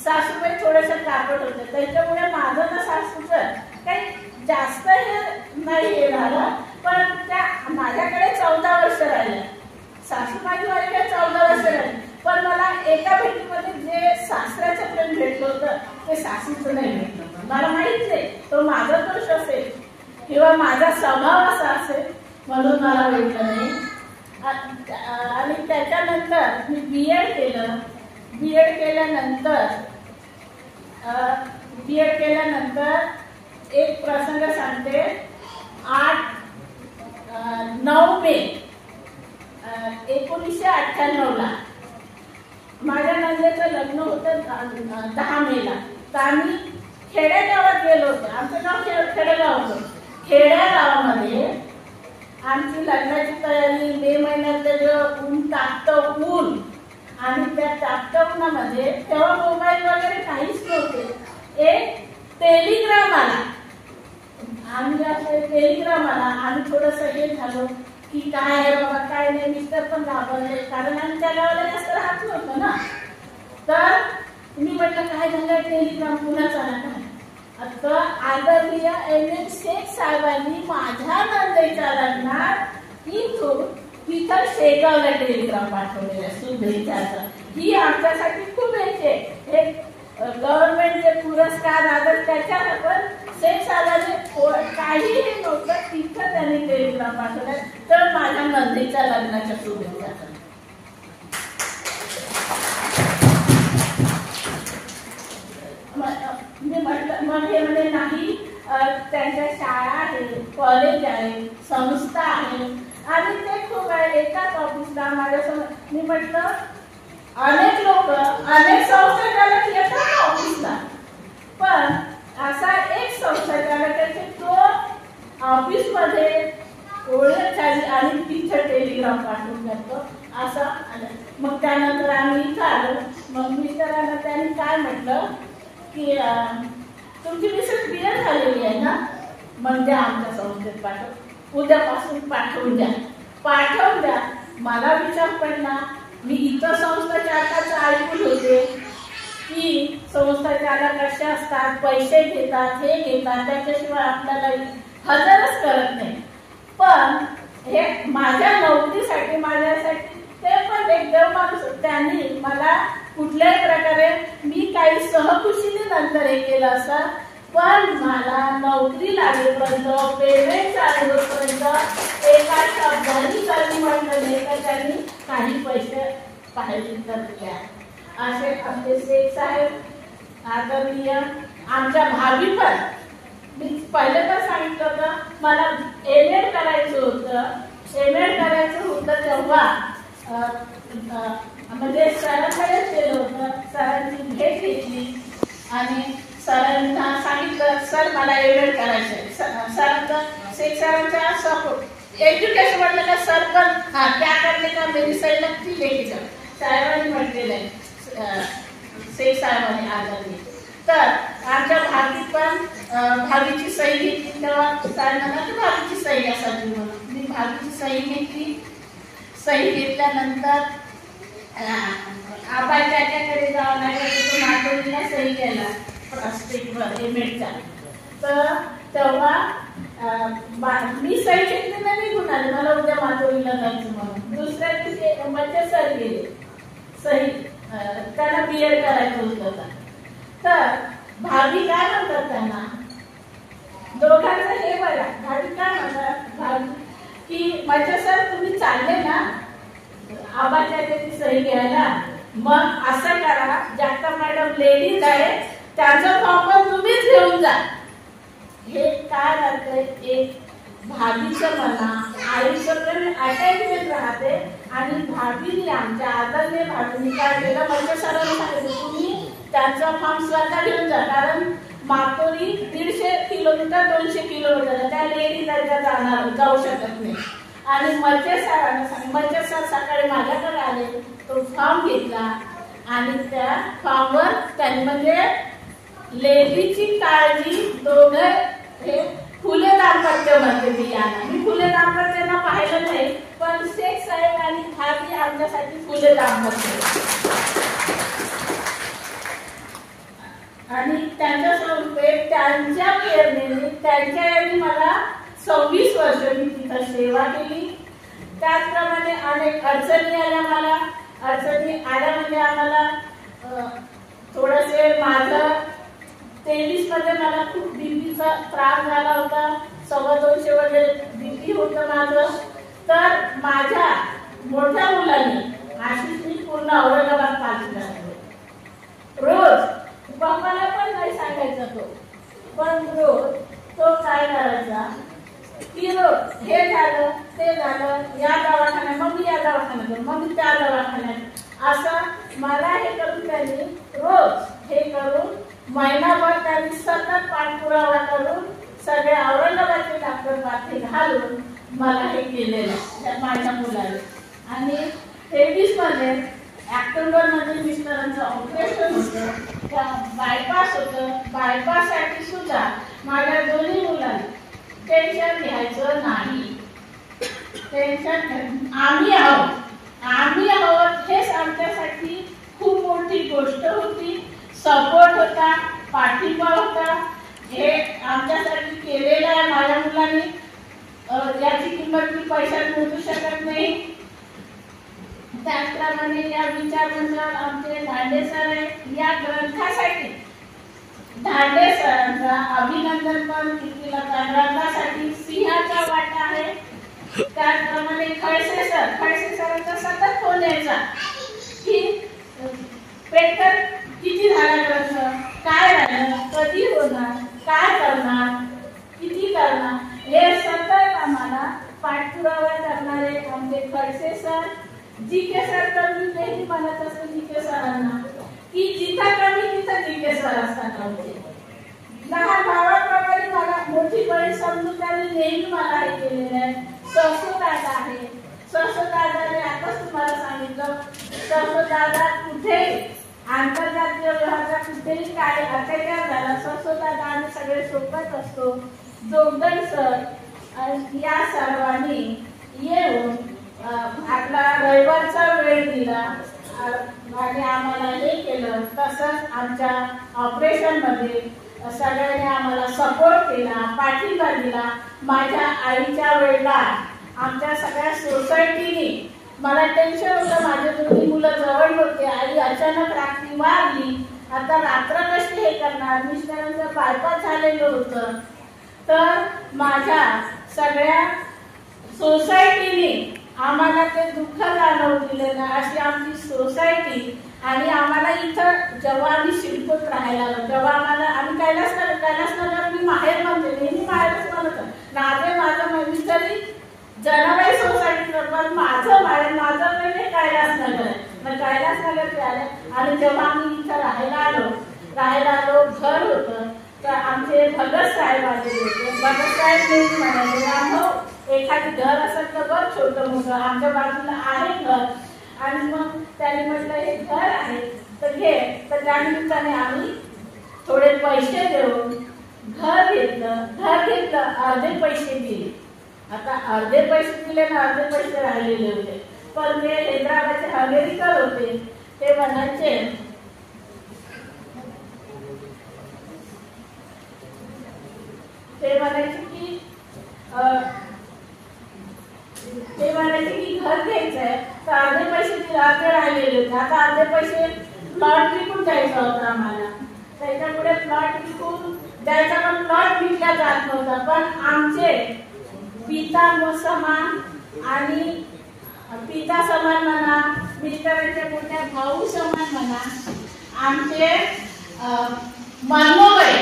सासूबाई थोडंसं कापड होतं, त्याच्यामुळे माझं ना सासूचं काही जास्त हे नाही हे झालं. पण त्या माझ्याकडे 14 वर्ष राहिल्या. सासू माझी माझ्याकडे 14 वर्ष राहिली. पण मला एका भेटीमध्ये जे सासऱ्याचं प्रेम भेटलं होतं ते सासूचं नाही भेटलं होतं. मला माहिती आहे तो माझा दोष असेल किंवा माझा स्वभाव असा असेल म्हणून मला भेटलं नाही. आणि त्याच्यानंतर मी BEd केलं. BEd केल्यानंतर एक प्रसंग सांगते. 9 मे 1998 माझ्या नंदेचं लग्न होतं 10 मेला. तर आम्ही खेडेगावात गेलो होतो. आमचं गाव खेडेगाव होतं. खेड्यागावामध्ये आमची लग्नाची तयारी. मे महिन्यातलं जेव्हा ऊन तापतं ऊन आणि त्या तापत्या उन्हामध्ये तेव्हा मोबाईल वगैरे काहीच नव्हते. एक टेलिग्राम आला. आम्ही असं टेलिग्राम आला. आम्ही थोडंसं हे झालो की काय आहे बाबा काय नाही. मिस्टर पण घाबरले कारण आम्ही त्या गावाला जास्त राहत नव्हतो ना. तर मी म्हटलं काय झालं टेलिग्राम कुणाचा आला काय. आता आदरणीय MA शेख साहेबांनी माझ्या नंदेच्या लग्नात तिथं शेगावला टेलिग्राम पाठवलेला शुभेच्छाचा. ही आमच्यासाठी खूप हे गव्हर्नमेंटचे पुरस्कार आदर त्याच्यात पण शेख साहेबांनी काहीही नव्हतं तिथं त्यांनी टेलिग्राम पाठवला. तर माझ्या नंदेच्या लग्नाच्या शुभेच्छाचा. मी म्हटलं मग हे म्हणजे नाही त्यांच्या शाळा आहे, कॉलेज आहे, संस्था आहे आणि ते खूप आहे. एकाच ऑफिसला माझ्यासमोर मी म्हटलं अनेक लोक अनेक संस्थाचालक येतात ऑफिसला पण असा एक संस्थाचालकाची तो ऑफिसमध्ये ओळख झाली आणि तिथे टेलिग्राम पाठवून करतो असं. मग त्यानंतर आम्ही इथं आलो. मग मिस्टरांना त्यांनी काय म्हटलं की तुमची मिसेस BEd झालेली आहे ना मग द्या आमच्या संस्थेत पाठव. उद्यापासून पाठवून द्या. मला विचार पडला. मी इतर संस्था चालकाचं ऐकून होते की संस्था चालक कशा असतात, पैसे घेतात, हे घेतात, त्याच्याशिवाय आपल्याला हजरच करत नाही. पण हे माझ्या नोकरीसाठी माझ्यासाठी ते पण एक देव माणूस. त्यांनी मला कुठल्याही प्रकारे मी काही सहकुशीने नंतर हे केलं असं पण मला नोकरी लागेपर्यंत पेमेंट चालू होईपर्यंत एका शब्दानी कधी म्हटलं नाही तर त्यांनी काही पैसे पाहिजे तर द्या. असे आमचे शेख साहेब आदरणीय. आमच्या भाभी पण मी पहिले तर सांगितलं होतं मला MA करायचं होतं तेव्हा म्हणजे सरांकडे गेलं होतं. सरांची भेट घेतली आणि सरांना सांगितलं सर मला MA करायचं आहे. सरांचा शेख सरांचा सपोर्ट एज्युकेशन म्हटलं का सर पण क्या करने का मेरी सही लगती लेके जाओ साहेबांनी म्हटलेलं आहे शेख साहेबांनी आदरणी. तर आमच्या भाभीत पण भाभीची सही घेतली तेव्हा साहेबांना की भाभीची सही असावी म्हणून मी भाभीची सही घेतली. सही घेतल्यानंतर आपण त्याच्याकडे जावं लागलं माधुरीला सही केला प्लास्टिकवर MAचा. तर तेव्हा मी सही घेतली ना निघून आले. मला उद्या माधुरीला जायचं म्हणून. दुसऱ्या दिवशी म्हणजे सर गेले सही त्यांना BEd करायचं होतं. तर भाभी काय म्हणतात त्यांना दोघांचं हे बघा. भाभी काय म्हणतात भाभी की म्हणजे सर तुम्ही चालले ना आबाच्या त्याची सही घ्यायला मग असं करा जगताप मॅडम लेडीज आहे त्यांचा फॉर्म पण तुम्हीच घेऊन जा. हे काय करते एक भाभीचं म्हणा आईचं पण अटॅचमेंट राहते. आणि भाभीने आमच्या आदरणीय भाभीने काय केलं, माझ्या सरांनी सांगितलं तुम्ही त्यांचा फॉर्म स्वतः घेऊन जा, कारण मातोरी 150 किलोमीटर 200 किलोमीटर त्या लेडी जाऊ शकत नाही. आणि मर्चे सरांना सांग, मर्चे सर सकाळी माझ्याकडे आले, तो फॉर्म घेतला आणि त्या फॉर्मवर त्यांनी म्हणजे लेडीची काळजी दोघं हे फुले दाम्पत्य म्हणते ती यांना. मी फुले दाम्पत्यांना पाहिलं नाही, पण शेख साहेब आणि भाभी आमच्यासाठी फुले दाम्पत्य. आणि त्यांच्या स्वरूपात त्यांच्या प्रेरणेने त्यांच्या यांनी मला 26 वर्ष मी तिथं सेवा केली. त्याचप्रमाणे अनेक अडचणी आल्या मला. अडचणी आल्या म्हणजे आम्हाला थोडंसे माझं 23 मध्ये मला खूप बीपीचा त्रास झाला होता. 250 वगैरे बीपी होतं माझं. तर माझ्या मोठ्या मुलाने आशिषनी पूर्ण औरंगाबाद पाठवला. रोज बापाला पण नाही सांगायचा तो, पण रोज तो काय करायचा की रोज हे झालं ते झालं, या दवाखान्यात मग या दवाखान्यात मग त्या दवाखान्यात, असं मला हे करून त्यांनी रोज हे करून महिनाभर त्यांनी सतत पाठपुरावा करून सगळे औरंगाबादचे डॉक्टर पाठी घालून मला हे केलेलं माझ्या मुलाने. आणि 23 मध्ये ऑक्टोबर मध्ये मिस्टरांचं ऑपरेशन होतं, त्या बायपास होतं. बायपाससाठी सुद्धा माझ्या दोन्ही मुलांना टेन्शन घ्यायचं नाही. टेन्शन आम्ही आहोत हेच आमच्यासाठी खूप मोठी गोष्ट होती. सपोर्ट होता, पाठिंबा होता. हे आमच्यासाठी केलेलं आहे माझ्या मुलांनी. याची किंमत मी पैशात मोजू शकत नाही. त्याचप्रमाणे या विचारमंचावर आमचे धांडे सर आहे. या ग्रंथासाठी धांडे सरांचा अभिनंदन पण केलं. ग्रंथासाठी सिंहाचा वाटा आहे. त्याचप्रमाणे खडसे सरांचा सतत फोन यायचा की पेटर किती झाला ग्रंथ, काय झालं, कधी होणार, काय करणार, किती करणार, हे सतत आम्हाला पाठपुरावा करणारे आमचे खडसे सर. जीके सर तर मी नेहमी म्हणत असते जीके सरांना की जिथं कमी तिथं जीके सर असतात आमचे. लहान भावाप्रमाणे मला मोठी बळी समजून त्यांनी नेहमी मला हे केलेलं आहे. ससुदादा आहे. ससुदादाने आताच तुम्हाला सांगितलं, ससुदादा कुठे आंतरराष्ट्रीय व्यवहाराचा कुठेही काय अत्याचार झाला, ससुदादा आम्ही सगळे सोबत असतो. जोगदंड सर या सर्वांनी येऊन आपला रविवारचा वेळ दिला आणि आम्हाला हे केलं. तसंच आमच्या ऑपरेशन मध्ये सगळ्यांनी आम्हाला सपोर्ट केला, पाठिंबा दिला. माझ्या आईच्या वेळेला आमच्या सगळ्या सोसायटीने, मला टेन्शन होतं, माझे दोन्ही मुलं जवळ होते, आई अचानक रात्री वारली, आता रात्र कशी हे करणार, मिस्टरांचं बायपास झालेलं होतं. तर माझ्या सगळ्या सोसायटीने आम्हाला ते दुःख जाणवू दिले ना, अशी आमची सोसायटी. आणि आम्हाला इथं जेव्हा आम्ही शिरपूर राहायला आलो तेव्हा आम्ही कैलासनगर मी माहेर म्हणते, नेहमी माहेरच म्हणत नाते माझं मी तरी जनाबाई सोसायटी पण माझं पहिले कैलासनगर आहे. मग कैलासनगरचे आले आणि जेव्हा आम्ही इथं राहायला आलो घर होतं तर आमचे भगत साहेब आलेले होते. भगत साहेब नेहमी म्हणाले आम्ही एखादी घर असेल तर बघ छोटं मोठं, आमच्या बाजूला आहे घर. आणि मग त्यांनी म्हटलं हे घर आहे तर घे. तर त्यानिमित्ताने आम्ही थोडे पैसे देऊन घर घेतलं. अर्धे पैसे दिले. आता अर्धे पैसे दिले ना अर्धे पैसे राहिलेले होते. पण ते हैदराबादचे हंगेरीकर होते, ते म्हणायचे की घर घ्यायचंय तर अर्धे पैसे दिले, अर्धे राहिलेले होते. आता अर्धे पैसे प्लॉट विकून द्यायचा होता आम्हाला. त्याच्यापुढे प्लॉट विकून द्यायचा, पण प्लॉट विकला जात नव्हता. पण आमचे पिता समान आणि पिता समान म्हणा, मिस्टरांचे मोठ्या भाऊ समान म्हणा, आमचे मनोबळे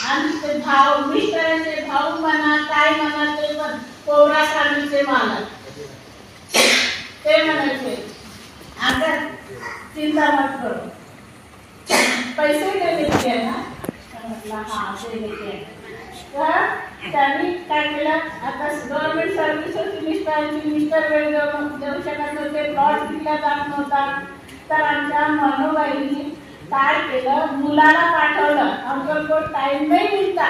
आमचे भाऊ, मिस्टरांचे भाऊ म्हणा, काय म्हणा, पौरासामीचे मालक ते म्हणायचे आता चिंता मत करो, पैसे ते देते ना. म्हटलं हा ते देते. तर त्यांनी काय केलं, आता गव्हर्नमेंट सर्व्हिसेस मिस्टर वेळ देऊ शकत नव्हते, प्लॉट दिला जात नव्हता. तर आमच्या मनोबाईंनी काय केलं, मुलाला पाठवलं, अंकल को टाइम नहीं मिलता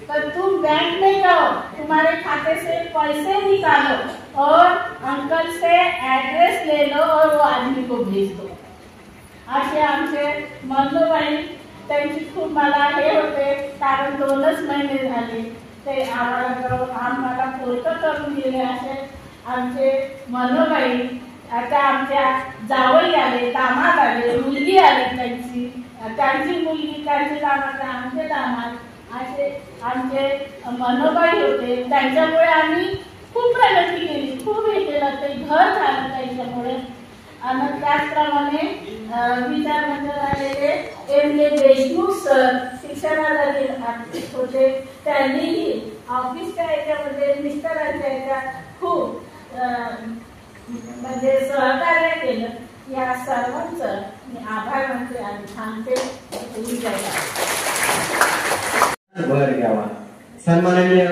तो तुम बैंक में जाओ, तुम्हारे खाते से पैसे निकालो और अंकल से एड्रेस ले लो और वो आदमी को भेज दो. असे आमचे मनोबाई, त्यांची खूप मला हे होते, कारण 2च महिने झाले ते आम्हाला पोरकं करून गेले. असे आमचे मनोबाई. आता आमच्या जावई आले, दामाद आले, मुलगी आली त्यांची मुलगी, त्यांचे दामाद, आमचे दामाद, असे आमचे मनोबाई होते. त्यांच्यामुळे आम्ही खूप प्रगती केली, खूप हे केलं, ते घर झालं त्यांच्यामुळे. आणि त्याचप्रमाणे विचार मंडळ आलेले एम.ए. देशमुख सर शिक्षणासाठी होते, त्यांनीही ऑफिसच्या याच्यामध्ये मिस्टरांच्या याच्यात खूप म्हणजे सहकार्य केलं. या सर्वांचं मी आभार मानते आणि थांबते. भर घ्यावा. सन्माननीय